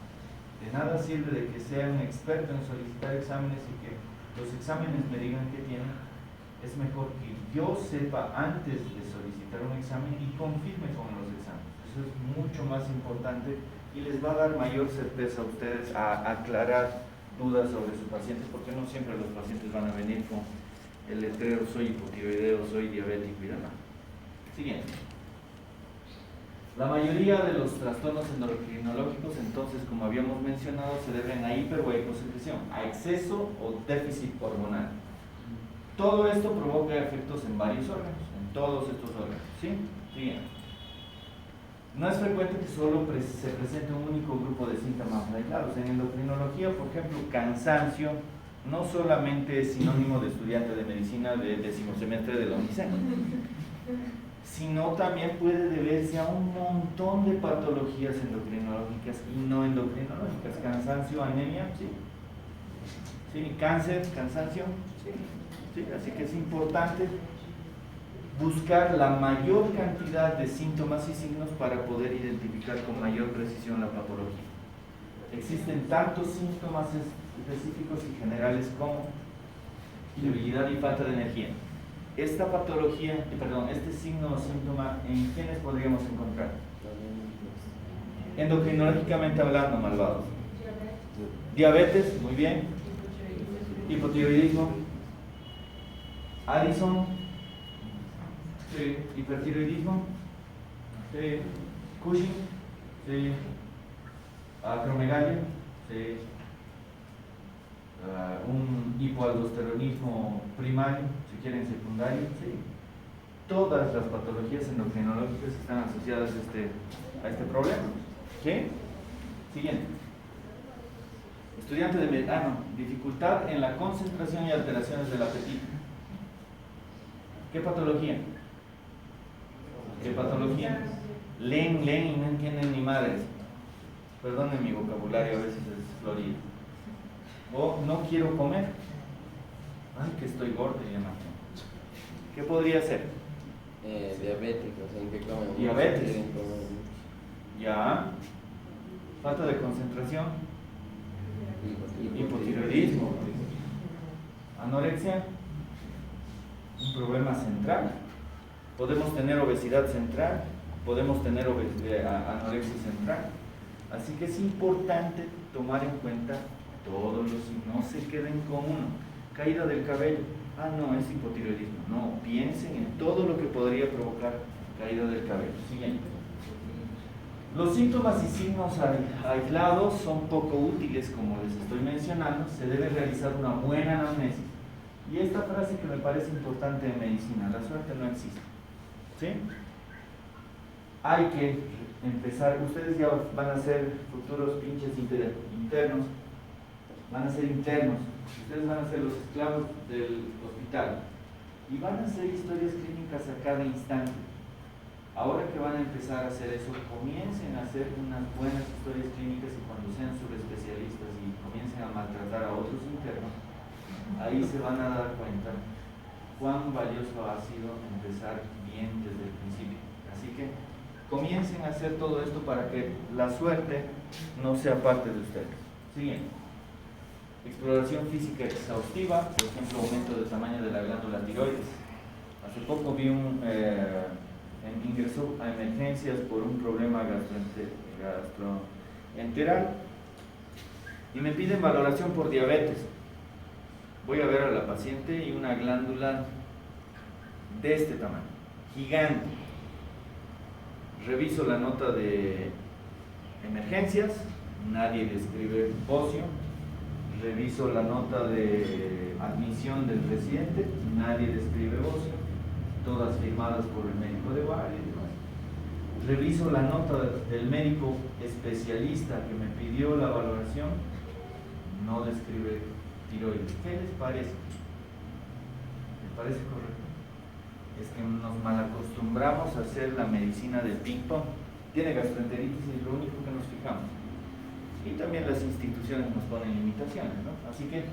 S1: De nada sirve de que sea un experto en solicitar exámenes y que los exámenes me digan qué tienen, es mejor que yo sepa antes de solicitar un examen y confirme con los exámenes. Eso es mucho más importante y les va a dar mayor certeza a ustedes a aclarar dudas sobre su paciente, porque no siempre los pacientes van a venir con el letrero soy hipotiroideo, soy diabético y demás. Siguiente. La mayoría de los trastornos endocrinológicos, entonces, como habíamos mencionado, se deben a hiper o a hipocreción, a exceso o déficit hormonal. Todo esto provoca efectos en varios órganos, en todos estos órganos. ¿Sí? Siguiente. No es frecuente que solo se presente un único grupo de síntomas aislados. En endocrinología, por ejemplo, cansancio no solamente es sinónimo de estudiante de medicina de 10º semestre de la UNICEF, sino también puede deberse a un montón de patologías endocrinológicas y no endocrinológicas. Cansancio, anemia, sí. Sí, cáncer, cansancio, sí. Sí, así que es importante buscar la mayor cantidad de síntomas y signos para poder identificar con mayor precisión la patología. Existen tantos síntomas específicos y generales como debilidad y falta de energía. Esta patología, este signo o síntoma, ¿en quiénes podríamos encontrar? Endocrinológicamente hablando, malvados. Diabetes, muy bien. Hipotiroidismo. Addison. Sí. Hipertiroidismo. Sí. Cushing. Sí. Acromegalia. Sí. Un hipoaldosteronismo primario, si quieren secundario, sí. Todas las patologías endocrinológicas están asociadas a este problema. ¿Sí? Siguiente. Estudiante de dificultad en la concentración y alteraciones del apetito. ¿Qué patología? ¿Qué patología? Leen y no entienden ni madres. Perdonen mi vocabulario, a veces es florido. O no quiero comer. Ay, que estoy gordo y demás. ¿Qué podría ser?
S3: Diabéticos, ¿en qué comen?
S1: Diabetes. Ya. Falta de concentración. Hipotiroidismo. Anorexia. Un problema central. Podemos tener obesidad central. Podemos tener anorexia central. Así que es importante tomar en cuenta todos los, no se queden con uno. Caída del cabello, no, es hipotiroidismo. No, piensen en todo lo que podría provocar caída del cabello. Siguiente. Los síntomas y signos aislados son poco útiles, como les estoy mencionando. Se debe realizar una buena anamnesis. Y esta frase que me parece importante en medicina: la suerte no existe. ¿Sí? Hay que empezar, ustedes ya van a ser futuros pinches internos, van a ser internos, ustedes van a ser los esclavos del hospital y van a hacer historias clínicas a cada instante. Ahora que van a empezar a hacer eso, comiencen a hacer unas buenas historias clínicas y cuando sean subespecialistas y comiencen a maltratar a otros internos, ahí se van a dar cuenta cuán valioso ha sido empezar bien desde el principio. Así que comiencen a hacer todo esto para que la suerte no sea parte de ustedes. Siguiente. Exploración física exhaustiva, por ejemplo, aumento del tamaño de la glándula tiroides. Hace poco vi ingresó a emergencias por un problema gastroenteral y me piden valoración por diabetes. Voy a ver a la paciente y una glándula de este tamaño, gigante. Reviso la nota de emergencias, nadie describe bocio. Reviso la nota de admisión del residente, nadie describe bocio, todas firmadas por el médico de guardia y demás. Reviso la nota del médico especialista que me pidió la valoración, no describe tiroides. ¿Qué les parece? ¿Les parece correcto? Es que nos malacostumbramos a hacer la medicina del ping-pong. Tiene gastroenteritis y es lo único que nos fijamos. Y también las instituciones nos ponen limitaciones, ¿no? Así que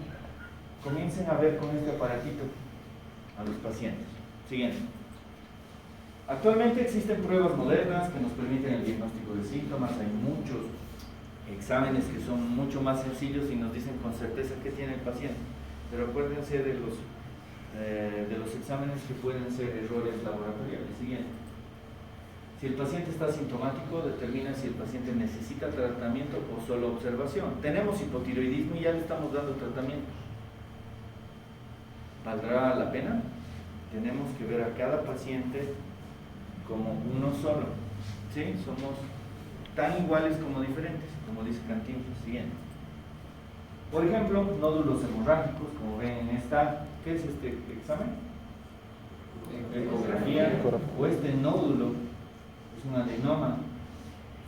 S1: comiencen a ver con este aparatito a los pacientes. Siguiente. Actualmente existen pruebas modernas que nos permiten el diagnóstico de síntomas. Hay muchos exámenes que son mucho más sencillos y nos dicen con certeza qué tiene el paciente. pero acuérdense de los exámenes que pueden ser errores laboratoriales. Siguiente. Si el paciente está asintomático, determina si el paciente necesita tratamiento o solo observación. Tenemos hipotiroidismo y ya le estamos dando tratamiento. ¿Valdrá la pena? Tenemos que ver a cada paciente como uno solo. ¿Sí? Somos tan iguales como diferentes, como dice Cantinflas. Siguiente. Por ejemplo, nódulos hemorrágicos, como ven en esta. ¿Qué es este examen? Ecografía. O este nódulo es un adenoma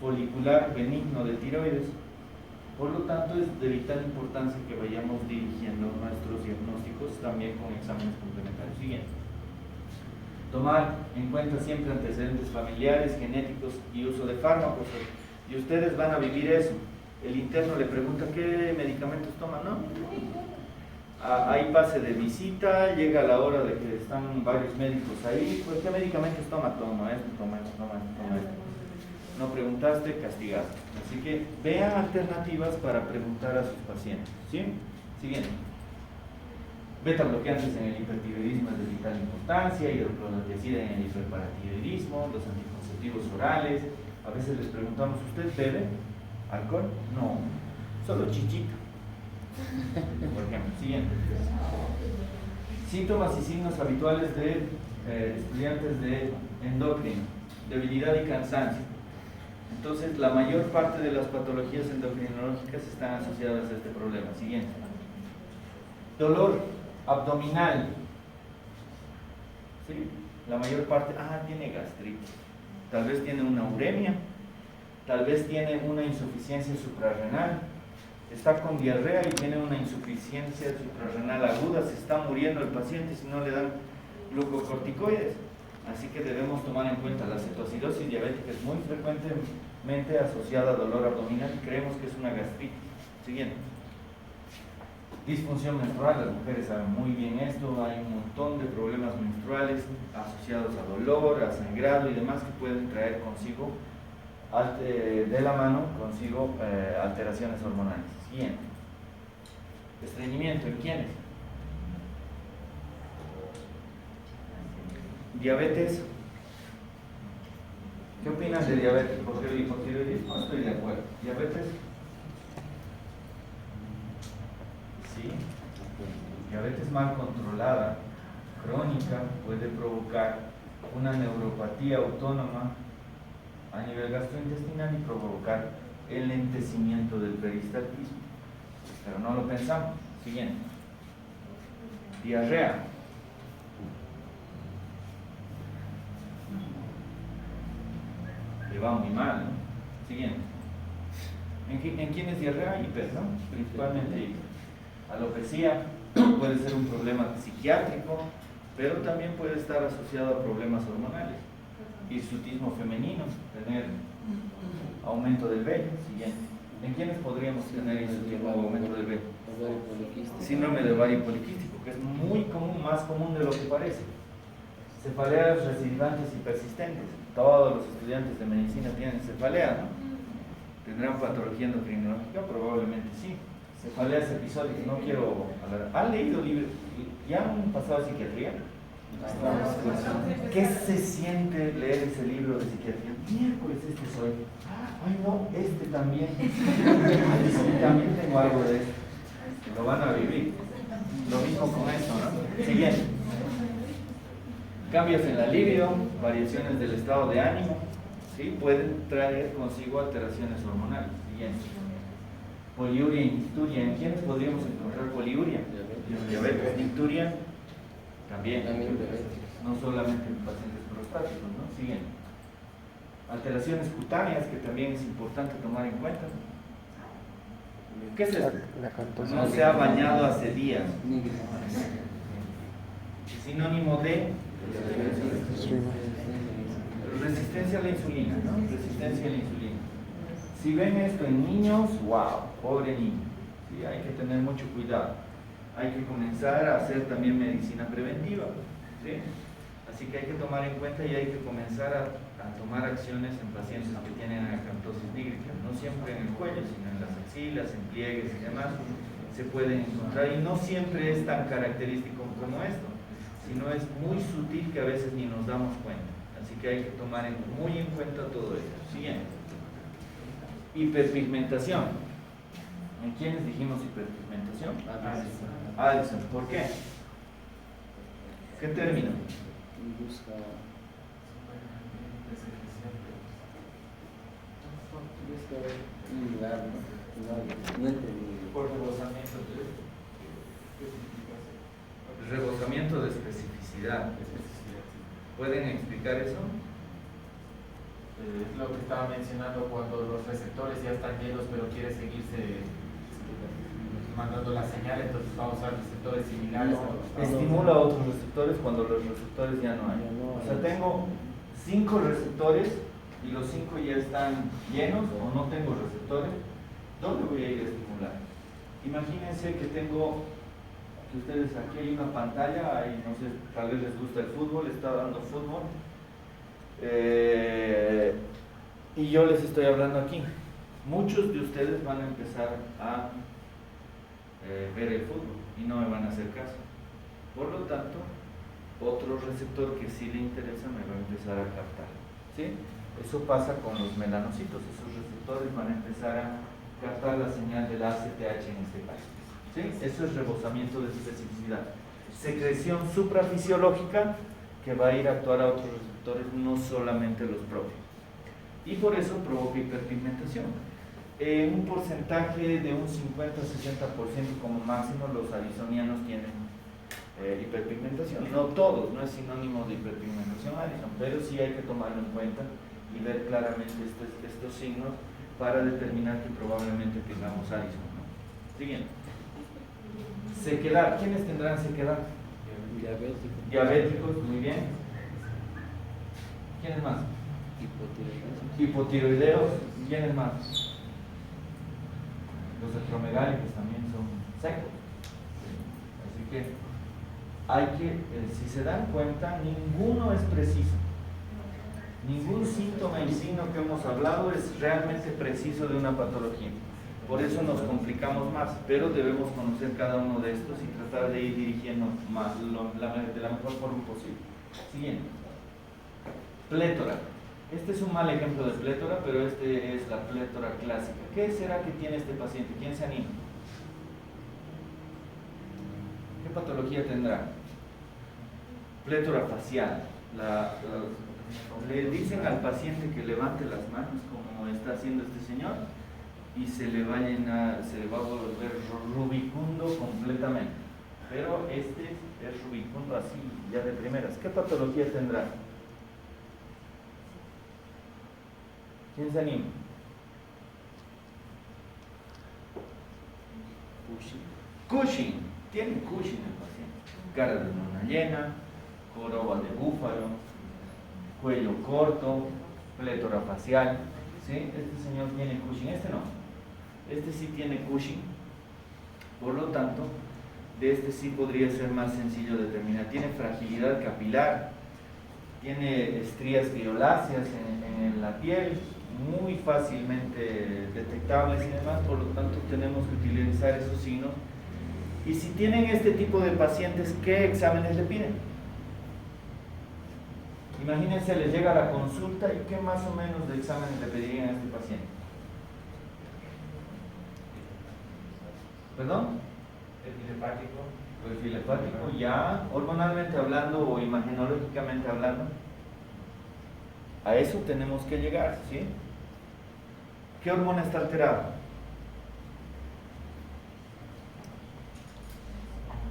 S1: folicular benigno de tiroides. Por lo tanto, es de vital importancia que vayamos dirigiendo nuestros diagnósticos también con exámenes complementarios. Siguiente. Tomar en cuenta siempre antecedentes familiares, genéticos y uso de fármacos. Y ustedes van a vivir eso. El interno le pregunta qué medicamentos toma, ¿no? Hay pase de visita, llega la hora de que están varios médicos ahí, pues ¿qué medicamentos toma? Toma esto, toma esto, toma esto, toma esto. No preguntaste, castigaste. Así que vean alternativas para preguntar a sus pacientes. ¿Sí? Siguiente. Beta bloqueantes en el hipertiroidismo es de vital importancia, hidroclorotiazida en el hiperparatiroidismo, los anticonceptivos orales. A veces les preguntamos, ¿usted bebe alcohol? No, solo chichito. Por ejemplo, siguiente. Síntomas y signos habituales de estudiantes de endocrino, debilidad y cansancio. Entonces, la mayor parte de las patologías endocrinológicas están asociadas a este problema. Siguiente. Dolor abdominal. ¿Sí? La mayor parte, tiene gastritis. Tal vez tiene una uremia. Tal vez tiene una insuficiencia suprarrenal. Está con diarrea y tiene una insuficiencia suprarrenal aguda. Se está muriendo el paciente si no le dan glucocorticoides. Así que debemos tomar en cuenta la cetoacidosis diabética, es muy frecuentemente asociada a dolor abdominal y creemos que es una gastritis. Siguiente. Disfunción menstrual, las mujeres saben muy bien esto, hay un montón de problemas menstruales asociados a dolor, a sangrado y demás que pueden traer consigo, de la mano, consigo alteraciones hormonales. Siguiente. Estreñimiento, ¿en quiénes? Diabetes. ¿Qué opinan de diabetes? Porque el hipotiroidismo no estoy de acuerdo. ¿Diabetes? Sí. Diabetes mal controlada, crónica, puede provocar una neuropatía autónoma a nivel gastrointestinal y provocar el lentecimiento del peristaltismo. Pero no lo pensamos. Siguiente. Diarrea. Le va muy mal, ¿no? Siguiente. ¿En quién es diarrea? Hiper, ¿no? Principalmente hiper. Alopecia puede ser un problema psiquiátrico, pero también puede estar asociado a problemas hormonales. Hirsutismo femenino, tener aumento del vello. Siguiente. ¿En quiénes podríamos tener hirsutismo o aumento del vello? Síndrome de ovario poliquístico, que es muy común, más común de lo que parece. Cefaleas recidivantes y persistentes. Todos los estudiantes de medicina tienen cefalea, ¿no? ¿Tendrán patología endocrinológica? Probablemente sí. Cefaleas episódicas, no quiero hablar. ¿Han leído libros? ¿Ya han pasado a psiquiatría? ¿Qué se siente leer ese libro de psiquiatría? Miércoles, este soy. Ay, no, este también. Ay, sí, también tengo algo de esto. Lo van a vivir. Lo mismo con esto, ¿no? Siguiente. Cambios en la libido, variaciones del estado de ánimo, ¿sí? Pueden traer consigo alteraciones hormonales. Siguiente. Poliuria y nicturia. ¿En quiénes podríamos encontrar poliuria? Diabetes. Nicturia también. No solamente en pacientes prostáticos, ¿no? Siguiente. Alteraciones cutáneas, que también es importante tomar en cuenta. ¿Qué es esto? No se ha bañado hace días. Sinónimo de resistencia a la insulina, ¿no? Resistencia a la insulina. Si ven esto en niños, wow, pobre niño. ¿Sí? Hay que tener mucho cuidado. Hay que comenzar a hacer también medicina preventiva, ¿sí? Así que hay que tomar en cuenta y hay que comenzar a tomar acciones en pacientes que tienen acantosis nígrica, no siempre en el cuello, sino en las axilas, en pliegues y demás, se pueden encontrar y no siempre es tan característico como esto, sino es muy sutil que a veces ni nos damos cuenta. Así que hay que tomar muy en cuenta todo eso. Siguiente. Hiperpigmentación. ¿En quiénes dijimos hiperpigmentación? Addison. ¿Por qué? ¿Qué término?
S3: Busca un lugar, no entendí.
S6: Por rebosamiento
S1: Rebosamiento de especificidad. ¿Pueden explicar eso?
S6: Es lo que estaba mencionando cuando los receptores ya están llenos pero quiere seguirse mandando la señal, entonces vamos a usar receptores similares.
S1: Estimula a otros receptores cuando los receptores ya no hay. O sea, tengo 5 receptores y los 5 ya están llenos o no tengo receptores. ¿Dónde voy a ir a estimular? Imagínense que tengo, que ustedes aquí hay una pantalla, ahí no sé, tal vez les gusta el fútbol, está dando fútbol. Y yo les estoy hablando aquí. Muchos de ustedes van a empezar a ver el fútbol y no me van a hacer caso. Por lo tanto, otro receptor que sí le interesa me va a empezar a captar. ¿Sí? Eso pasa con los melanocitos. Esos receptores van a empezar a captar la señal del ACTH en este caso. ¿Sí? Eso es rebosamiento de especificidad. Secreción suprafisiológica que va a ir a actuar a otros receptores, no solamente los propios. Y por eso provoca hiperpigmentación. Un porcentaje de un 50-60% como máximo los addisonianos tienen hiperpigmentación. No todos, no es sinónimo de hiperpigmentación Addison, pero sí hay que tomarlo en cuenta y ver claramente estos signos para determinar que probablemente tengamos Addison, ¿no? Siguiente. Sequedad. ¿Quiénes tendrán sequedad? Diabéticos, muy bien. ¿Quiénes más? Hipotiroideos. ¿Quiénes más? Los acromegálicos también son secos. Así que hay que, si se dan cuenta, ninguno es preciso. Ningún síntoma y signo que hemos hablado es realmente preciso de una patología. Por eso nos complicamos más, pero debemos conocer cada uno de estos y tratar de ir dirigiendo más, de la mejor forma posible. Siguiente. Plétora. Este es un mal ejemplo de plétora, pero este es la plétora clásica. ¿Qué será que tiene este paciente? ¿Quién se anima? ¿Qué patología tendrá? Plétora facial. Le dicen al paciente que levante las manos, como está haciendo este señor, y se le va a llenar, se le va a volver rubicundo completamente. Pero este es rubicundo así, ya de primeras. ¿Qué patología tendrá? ¿Quién se anima? Cushing. Tiene Cushing el paciente. Cara de luna llena, joroba de búfalo, cuello corto, plétora facial. ¿Sí? Este señor tiene Cushing, este no. Este sí tiene Cushing. Por lo tanto, de este sí podría ser más sencillo determinar. Tiene fragilidad capilar, tiene estrías violáceas en la piel, muy fácilmente detectables y demás, por lo tanto tenemos que utilizar esos signos. Y si tienen este tipo de pacientes, ¿qué exámenes le piden? Imagínense, les llega la consulta y ¿qué más o menos de exámenes le pedirían a este paciente? ¿Perdón?
S6: Perfil hepático.
S1: Perfil hepático, ya hormonalmente hablando o imagenológicamente hablando. A eso tenemos que llegar, ¿sí? ¿Qué hormona está alterada?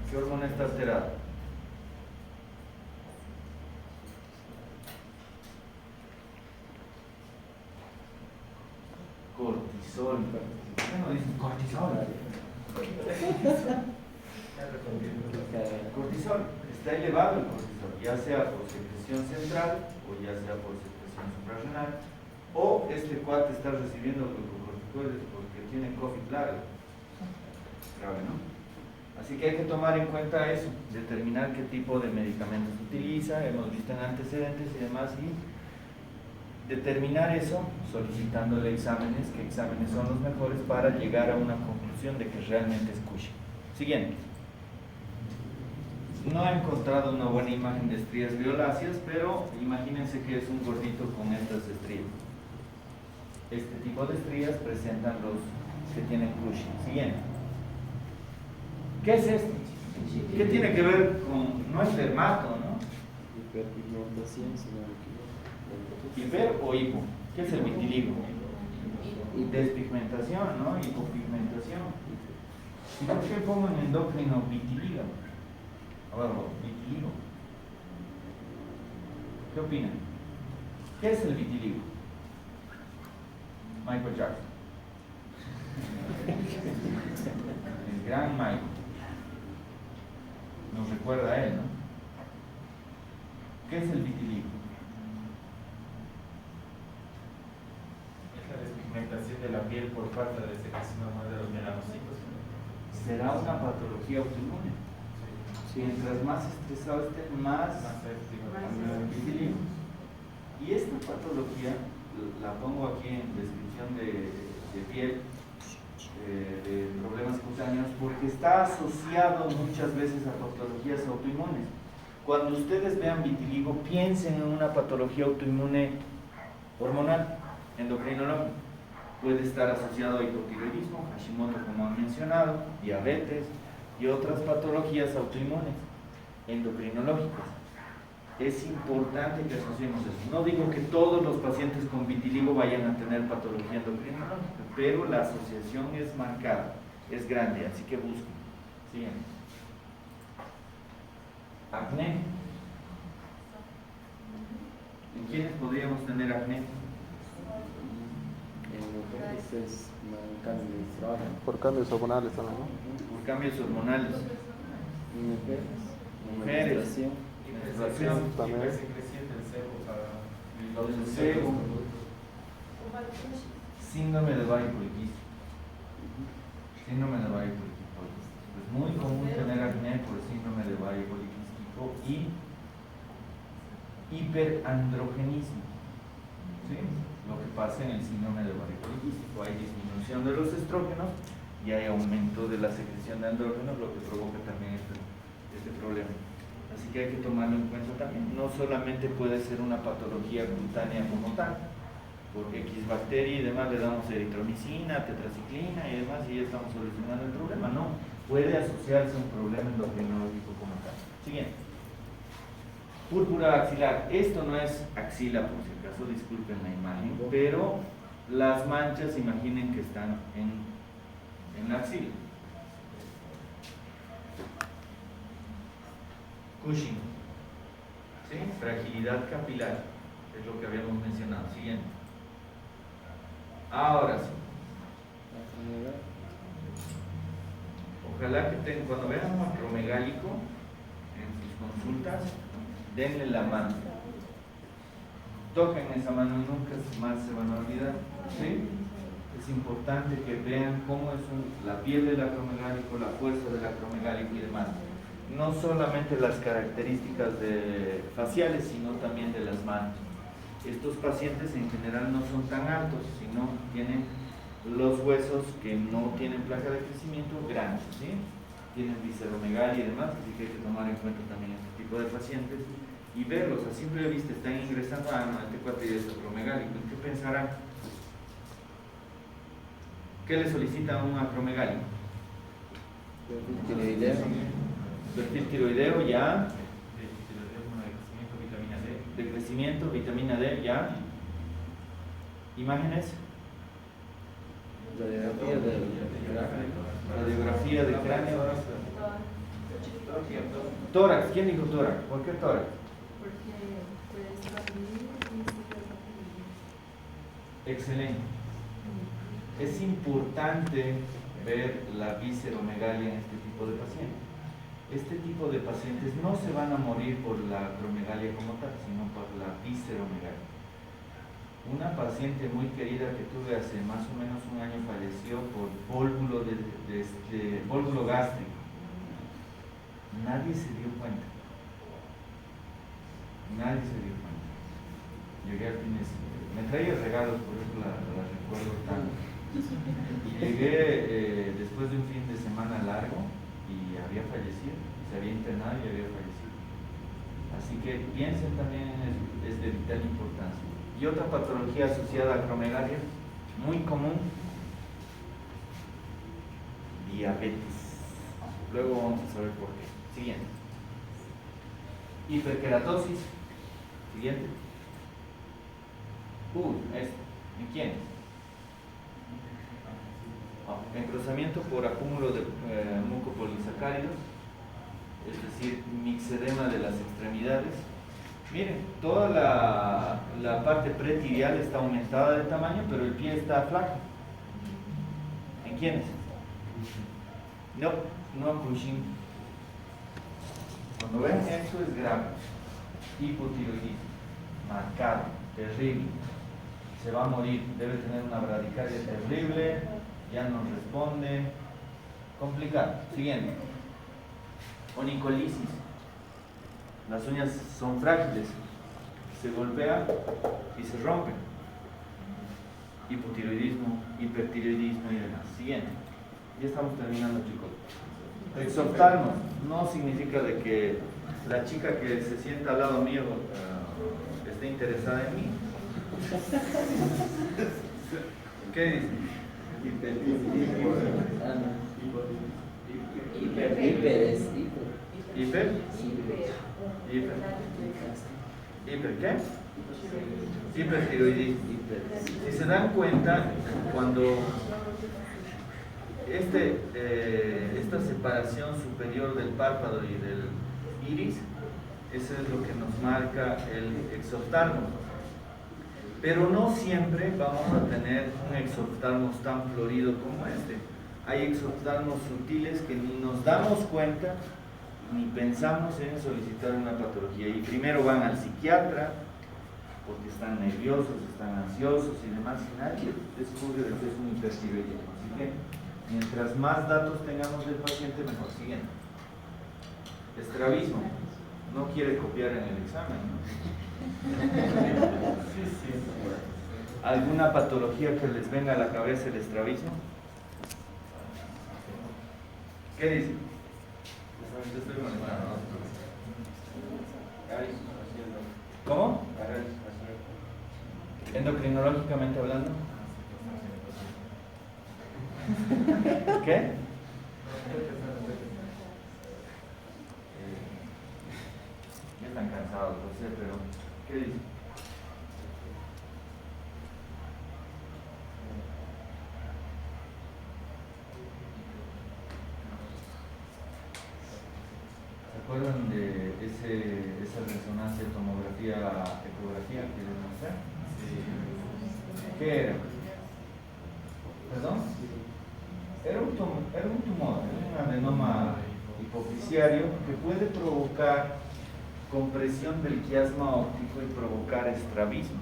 S1: ¿Qué hormona está alterada? Cortisol. ¿Por qué no dicen cortisol? Cortisol. Está elevado el cortisol, ya sea por secreción central o ya sea por secreción suprarrenal, o este cuate está recibiendo glucocorticoides porque tiene COVID largo. Grave, ¿no? Así que hay que tomar en cuenta eso, determinar qué tipo de medicamentos utiliza, hemos visto en antecedentes y demás, y determinar eso solicitándole exámenes, qué exámenes son los mejores para llegar a una conclusión de que realmente es Cushing. Siguiente. No he encontrado una buena imagen de estrías violáceas, pero imagínense que es un gordito con estas estrías. Este tipo de estrías presentan los que tienen Cushing. Siguiente. ¿Qué es esto? ¿Qué tiene que ver con, no es dermato, ¿no?
S3: Hiperpigmentación, si no me equivoco.
S1: ¿Hiper o hipo? ¿Qué es el vitiligo? Despigmentación, ¿no? Hipopigmentación. ¿Y por qué pongo en endocrino vitiligo? Abajo, vitiligo. ¿Qué opinan? ¿Qué es el vitiligo? Michael Jackson. El gran Michael. Nos recuerda a él, ¿no? ¿Qué es el vitiligo?
S6: Es la despigmentación de la piel por falta de secreción normal de los melanocitos.
S1: Será una patología autoinmune. Mientras más estresado esté, más vitiligo. Y esta patología la pongo aquí en descripción de piel, de problemas cutáneos, porque está asociado muchas veces a patologías autoinmunes. Cuando ustedes vean vitiligo, piensen en una patología autoinmune hormonal, endocrinológica. Puede estar asociado a hipotiroidismo, Hashimoto como han mencionado, diabetes y otras patologías autoinmunes, endocrinológicas. Es importante que asociemos eso. No digo que todos los pacientes con vitiligo vayan a tener patología endocrinológica, pero la asociación es marcada, es grande, así que busquen. Siguiente. Acné. ¿En quiénes podríamos tener acné?
S3: En mujeres es un cambio menstrual.
S7: Por cambios hormonales también, ¿no?
S1: Por cambios hormonales.
S3: En mujeres,
S1: Mujeres.
S3: menstruación.
S1: Menstruación
S7: también.
S6: Hipersecreción del sebo para
S1: Del sebo. Síndrome de ovario poliquístico. Síndrome de ovario poliquístico. Es muy común tener acné por síndrome de ovario poliquístico y hiperandrogenismo. ¿Sí? Lo que pasa en el síndrome de ovario poliquístico. Hay disminución de los estrógenos y hay aumento de la secreción de andrógenos, lo que provoca también este problema. Así que hay que tomarlo en cuenta también. No solamente puede ser una patología cutánea como tal, porque X bacteria y demás le damos eritromicina, tetraciclina y demás y ya estamos solucionando el problema. No, puede asociarse a un problema endocrinológico como tal. Siguiente. Púrpura axilar. Esto no es axila, por si acaso, disculpen la imagen, pero las manchas, imaginen que están en la axila. Cushing, ¿sí? Fragilidad capilar, es lo que habíamos mencionado. Siguiente. Ahora sí. Ojalá que cuando vean un acromegálico en sus consultas, denle la mano. Toquen esa mano y nunca más se van a olvidar. ¿Sí? Es importante que vean cómo es la piel del acromegálico, la fuerza del acromegálico y demás. No solamente las características faciales, sino también de las manos. Estos pacientes en general no son tan altos, sino tienen los huesos que no tienen placa de crecimiento grandes, ¿sí? Tienen visceromegalia y demás, así que hay que tomar en cuenta también este tipo de pacientes y verlos a simple vista. Están ingresando a este cuate y es acromegálico. ¿En qué pensarán? ¿Qué le solicita a un acromegálico? Perfil tiroideo, ya. De crecimiento, vitamina D, ya. Imágenes. Radiografía del cráneo. Tórax, ¿quién dijo tórax? ¿Por qué tórax? Excelente. Es importante ver la visceromegalia en este tipo de pacientes. Este tipo de pacientes no se van a morir por la acromegalia como tal, sino por la visceromegalia. Una paciente muy querida que tuve hace más o menos un año falleció por vólvulo gástrico. Nadie se dio cuenta. Nadie se dio cuenta. Llegué al fin de semana. Me traía regalos, por eso la recuerdo tanto. Y llegué después de un fin de semana largo y había fallecido. Se había internado y había fallecido. Así que piensen también en eso, es de vital importancia. Y otra patología asociada a acromegalia, muy común, diabetes. Luego vamos a saber por qué. Siguiente. Hiperkeratosis. Siguiente. Esto. ¿En quién? Engrosamiento por acúmulo de mucopolisacáridos, es decir, mixedema de las extremidades. Miren, toda la parte pretibial está aumentada de tamaño, pero el pie está flaco. ¿En quiénes? No Cushing. Cuando ven esto es grave. Hipotiroidismo, marcado, terrible. Se va a morir, debe tener una bradicardia terrible, ya no responde. Complicado. Siguiente. Onicolisis. Las uñas son frágiles, se golpean y se rompen. Hipotiroidismo, hipertiroidismo y demás. Siguiente. Ya estamos terminando, chicos. Exoftalmos no significa de que la chica que se sienta al lado mío esté interesada en mí. ¿Qué dice? ¿Hiper qué? Hipertiroidismo. Si se dan cuenta, cuando esta separación superior del párpado y del iris, eso es lo que nos marca el exoftalmo. Pero no siempre vamos a tener un exoftalmo tan florido como este. Hay exoftalmos sutiles que ni nos damos cuenta ni pensamos en solicitar una patología, y primero van al psiquiatra porque están nerviosos, están ansiosos y demás, y nadie descubre que es un hipertiroidismo. Así que mientras más datos tengamos del paciente, mejor. Siguiente. Estrabismo. No quiere copiar en el examen, ¿no? ¿Alguna patología que les venga a la cabeza el estrabismo? ¿Qué dice? ¿Cómo? Endocrinológicamente hablando. ¿Qué? Ya están cansados, no sé, pero ¿qué dice? ¿Se acuerdan de esa resonancia, tomografía, ecografía que les mostré? Sí. ¿Qué era? ¿Perdón? Era un tumor, un adenoma hipofisiario que puede provocar compresión del quiasma óptico y provocar estrabismo.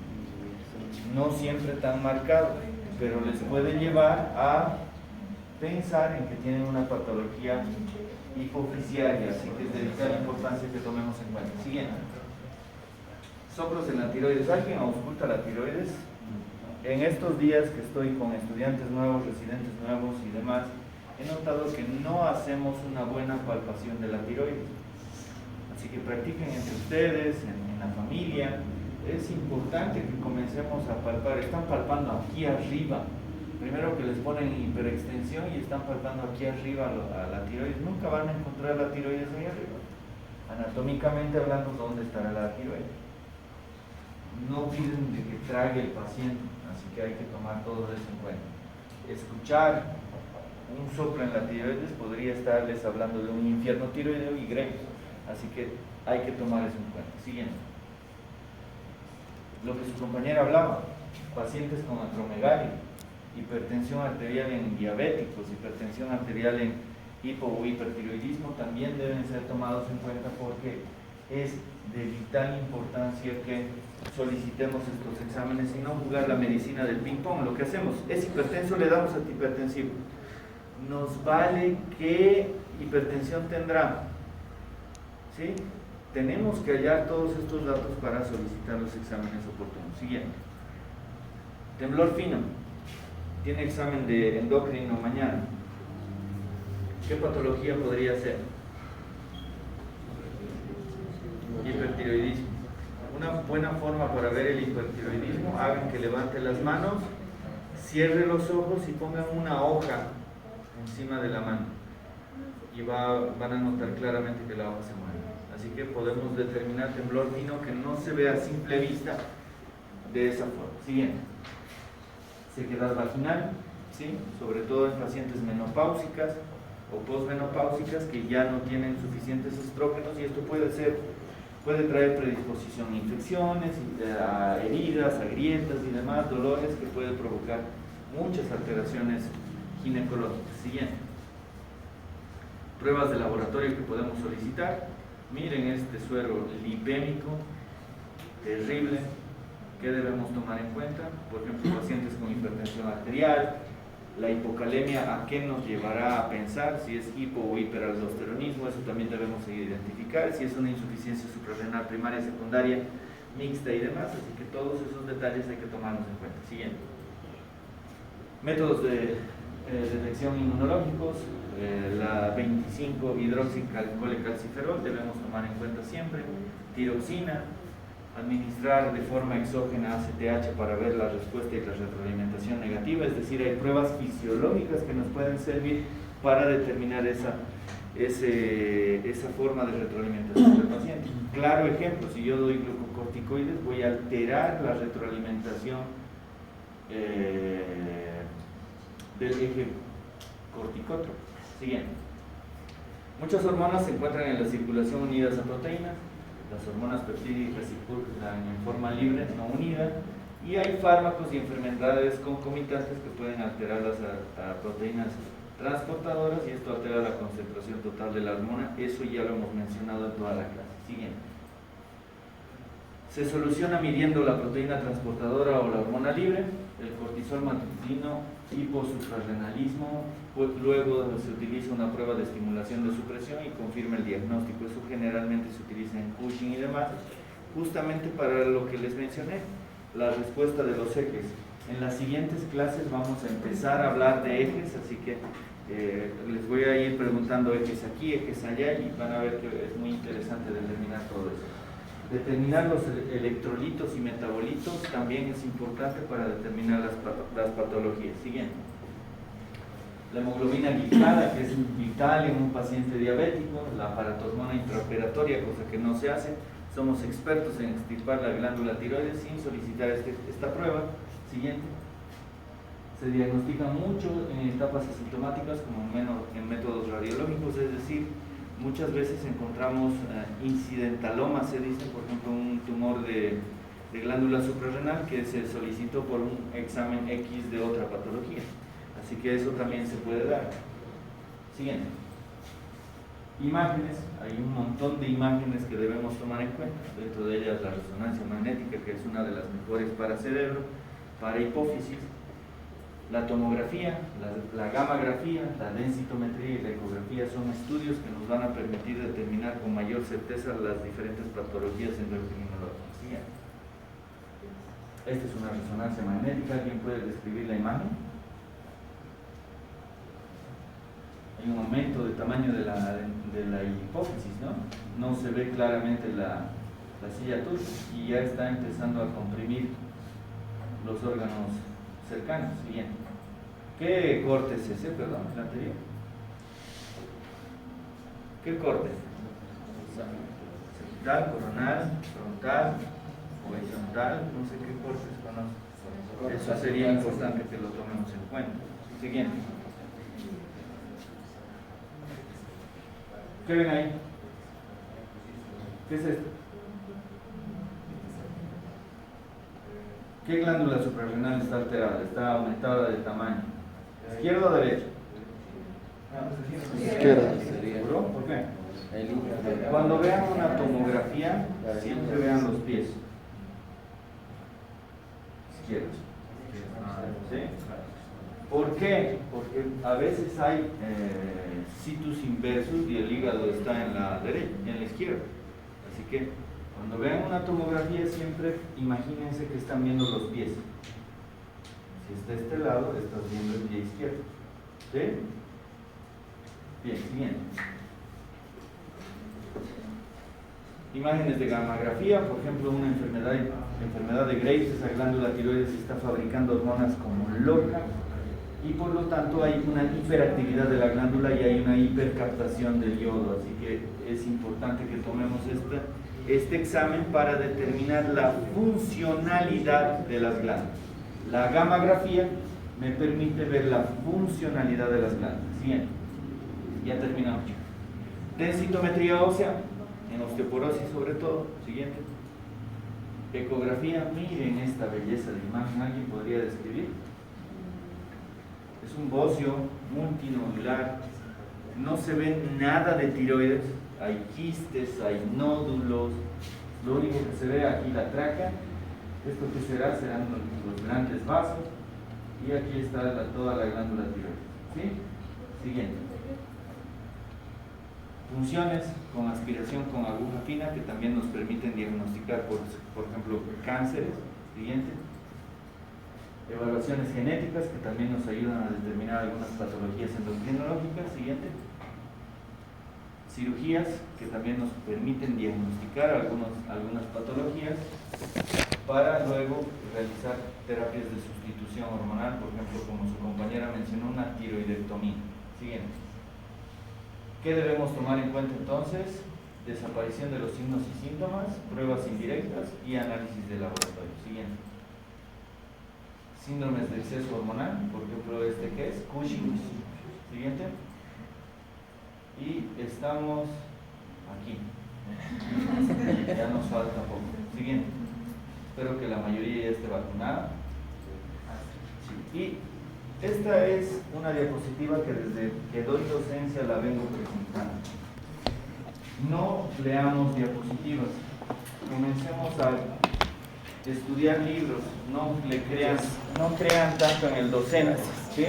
S1: No siempre tan marcado, pero les puede llevar a pensar en que tienen una patología hipofisiaria, así que es de vital importancia que tomemos en cuenta. Siguiente. Soplos en la tiroides. ¿Alguien ausculta la tiroides? En estos días que estoy con estudiantes nuevos, residentes nuevos y demás, he notado que no hacemos una buena palpación de la tiroides. Así que practiquen entre ustedes, en la familia. Es importante que comencemos a palpar. Están palpando aquí arriba. Primero que les ponen hiperextensión y están palpando aquí arriba a la tiroides. Nunca van a encontrar la tiroides ahí arriba. Anatómicamente hablando, ¿dónde estará la tiroides? No piden de que trague el paciente, así que hay que tomar todo eso en cuenta. Escuchar un soplo en la tiroides podría estarles hablando de un infierno tiroideo y grave, así que hay que tomar eso en cuenta. Siguiente. Lo que su compañera hablaba, pacientes con acromegalia, hipertensión arterial en diabéticos, hipertensión arterial en hipo o hipertiroidismo también deben ser tomados en cuenta porque es de vital importancia que solicitemos estos exámenes y no jugar la medicina del ping pong. Lo que hacemos es hipertenso, le damos antihipertensivo. Nos vale qué hipertensión tendrá, ¿sí? tenemos que hallar todos estos datos para solicitar los exámenes oportunos. Siguiente. Temblor fino. Tiene examen de endocrino mañana. ¿Qué patología podría ser? Hipertiroidismo. Una buena forma para ver el hipertiroidismo, hagan que levante las manos, cierre los ojos y pongan una hoja encima de la mano. Y van a notar claramente que la hoja se mueve. Así que podemos determinar temblor fino que no se ve a simple vista de esa forma. Siguiente. Sequedad vaginal, ¿sí? Sobre todo en pacientes menopáusicas o posmenopáusicas que ya no tienen suficientes estrógenos, y esto puede traer predisposición a infecciones, a heridas, a grietas y demás, dolores que pueden provocar muchas alteraciones ginecológicas. Siguiente. Pruebas de laboratorio que podemos solicitar. Miren este suero lipémico, terrible, que debemos tomar en cuenta. Por ejemplo, pacientes con hipertensión arterial, la hipocalemia, ¿a qué nos llevará a pensar? Si es hipo o hiperaldosteronismo, eso también debemos identificar. Si es una insuficiencia suprarrenal primaria, secundaria, mixta y demás, así que todos esos detalles hay que tomarlos en cuenta. Siguiente. Métodos de detección inmunológicos. La 25-hidroxicalcolecalciferol debemos tomar en cuenta siempre. Tiroxina, administrar de forma exógena ACTH para ver la respuesta y la retroalimentación negativa, es decir, hay pruebas fisiológicas que nos pueden servir para determinar esa forma de retroalimentación del paciente. Claro ejemplo, si yo doy glucocorticoides voy a alterar la retroalimentación del eje corticótropo. Siguiente. Muchas hormonas se encuentran en la circulación unidas a proteínas. Las hormonas peptídicas circulan en forma libre, no unida, y hay fármacos y enfermedades concomitantes que pueden alterar las proteínas transportadoras, y esto altera la concentración total de la hormona. Eso ya lo hemos mencionado en toda la clase. Siguiente. Se soluciona midiendo la proteína transportadora o la hormona libre, el cortisol matutino, hiposuprarrenalismo, pues luego se utiliza una prueba de estimulación de supresión y confirma el diagnóstico. Eso generalmente se utiliza en Cushing y demás, justamente para lo que les mencioné, la respuesta de los ejes. En las siguientes clases vamos a empezar a hablar de ejes, así que les voy a ir preguntando ejes aquí, ejes allá, y van a ver que es muy interesante determinar todo eso. Determinar los electrolitos y metabolitos también es importante para determinar las patologías. Siguiente. La hemoglobina glicada, que es vital en un paciente diabético, la paratormona intraoperatoria, cosa que no se hace. Somos expertos en extirpar la glándula tiroides sin solicitar esta prueba. Siguiente. Se diagnostica mucho en etapas asintomáticas como en métodos radiológicos, es decir, muchas veces encontramos incidentaloma, se dice, por ejemplo, un tumor de glándula suprarrenal que se solicitó por un examen X de otra patología. Así que eso también se puede dar. Siguiente. Imágenes. Hay un montón de imágenes que debemos tomar en cuenta. Dentro de ellas la resonancia magnética, que es una de las mejores para cerebro, para hipófisis. La tomografía, la gammagrafía, la densitometría y la ecografía son estudios que nos van a permitir determinar con mayor certeza las diferentes patologías endocrinológicas. Siguiente. Esta es una resonancia magnética. ¿Alguien puede describir la imagen? Hay un aumento de tamaño de la hipófisis, ¿no? No se ve claramente la silla tuya y ya está empezando a comprimir los órganos cercanos. Siguiente. ¿Qué corte es ese? Perdón, el anterior. ¿Qué corte? Sagital, coronal, frontal, horizontal, no sé qué cortes conozco. Eso sería importante que lo tomemos en cuenta. Siguiente. ¿Qué ven ahí? ¿Qué es esto? ¿Qué glándula suprarrenal está alterada? Está aumentada de tamaño. ¿Izquierda o derecha?
S7: Izquierda.
S1: ¿Seguro? ¿Por qué? Cuando vean una tomografía, siempre vean los pies. Izquierda. ¿Sí? ¿Por qué? Porque a veces hay situs inversus y el hígado está en la derecha, en la izquierda. Así que cuando vean una tomografía siempre imagínense que están viendo los pies. Si está este lado, estás viendo el pie izquierdo. ¿Sí? Bien, siguiente. Imágenes de gammagrafía, por ejemplo, una enfermedad de Graves, esa glándula tiroides está fabricando hormonas como loca y por lo tanto hay una hiperactividad de la glándula y hay una hipercaptación del yodo, así que es importante que tomemos este examen para determinar la funcionalidad de las glándulas. La gammagrafía me permite ver la funcionalidad de las glándulas. Siguiente. Ya terminamos. Densitometría ósea, en osteoporosis sobre todo. Siguiente. Ecografía, miren esta belleza de imagen, ¿alguien podría describir? Es un bocio multinodular, no se ve nada de tiroides, hay quistes, hay nódulos, lo único que se ve aquí la tráquea, esto que serán los grandes vasos, y aquí está toda la glándula tiroides. ¿Sí? Siguiente. Funciones con aspiración con aguja fina que también nos permiten diagnosticar, por ejemplo, cánceres. Siguiente. Evaluaciones genéticas que también nos ayudan a determinar algunas patologías endocrinológicas. Siguiente. Cirugías que también nos permiten diagnosticar algunas patologías para luego realizar terapias de sustitución hormonal, por ejemplo, como su compañera mencionó, una tiroidectomía. Siguiente. ¿Qué debemos tomar en cuenta entonces? Desaparición de los signos y síntomas, pruebas indirectas y análisis de laboratorio. Siguiente. Síndromes de exceso hormonal, por ejemplo, ¿qué es? Cushing. Siguiente. Y estamos aquí. Ya nos falta poco. Siguiente. Espero que la mayoría ya esté vacunada. Y esta es una diapositiva que desde que doy docencia la vengo presentando. No leamos diapositivas. Comencemos a estudiar libros. No crean tanto en el docente. ¿Sí?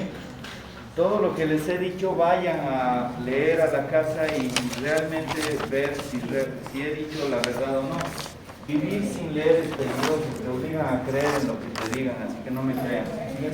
S1: Todo lo que les he dicho vayan a leer a la casa y realmente ver si he dicho la verdad o no. Vivir sin leer es peligroso, te obligan a creer en lo que te digan, así que no me crean. ¿Sí?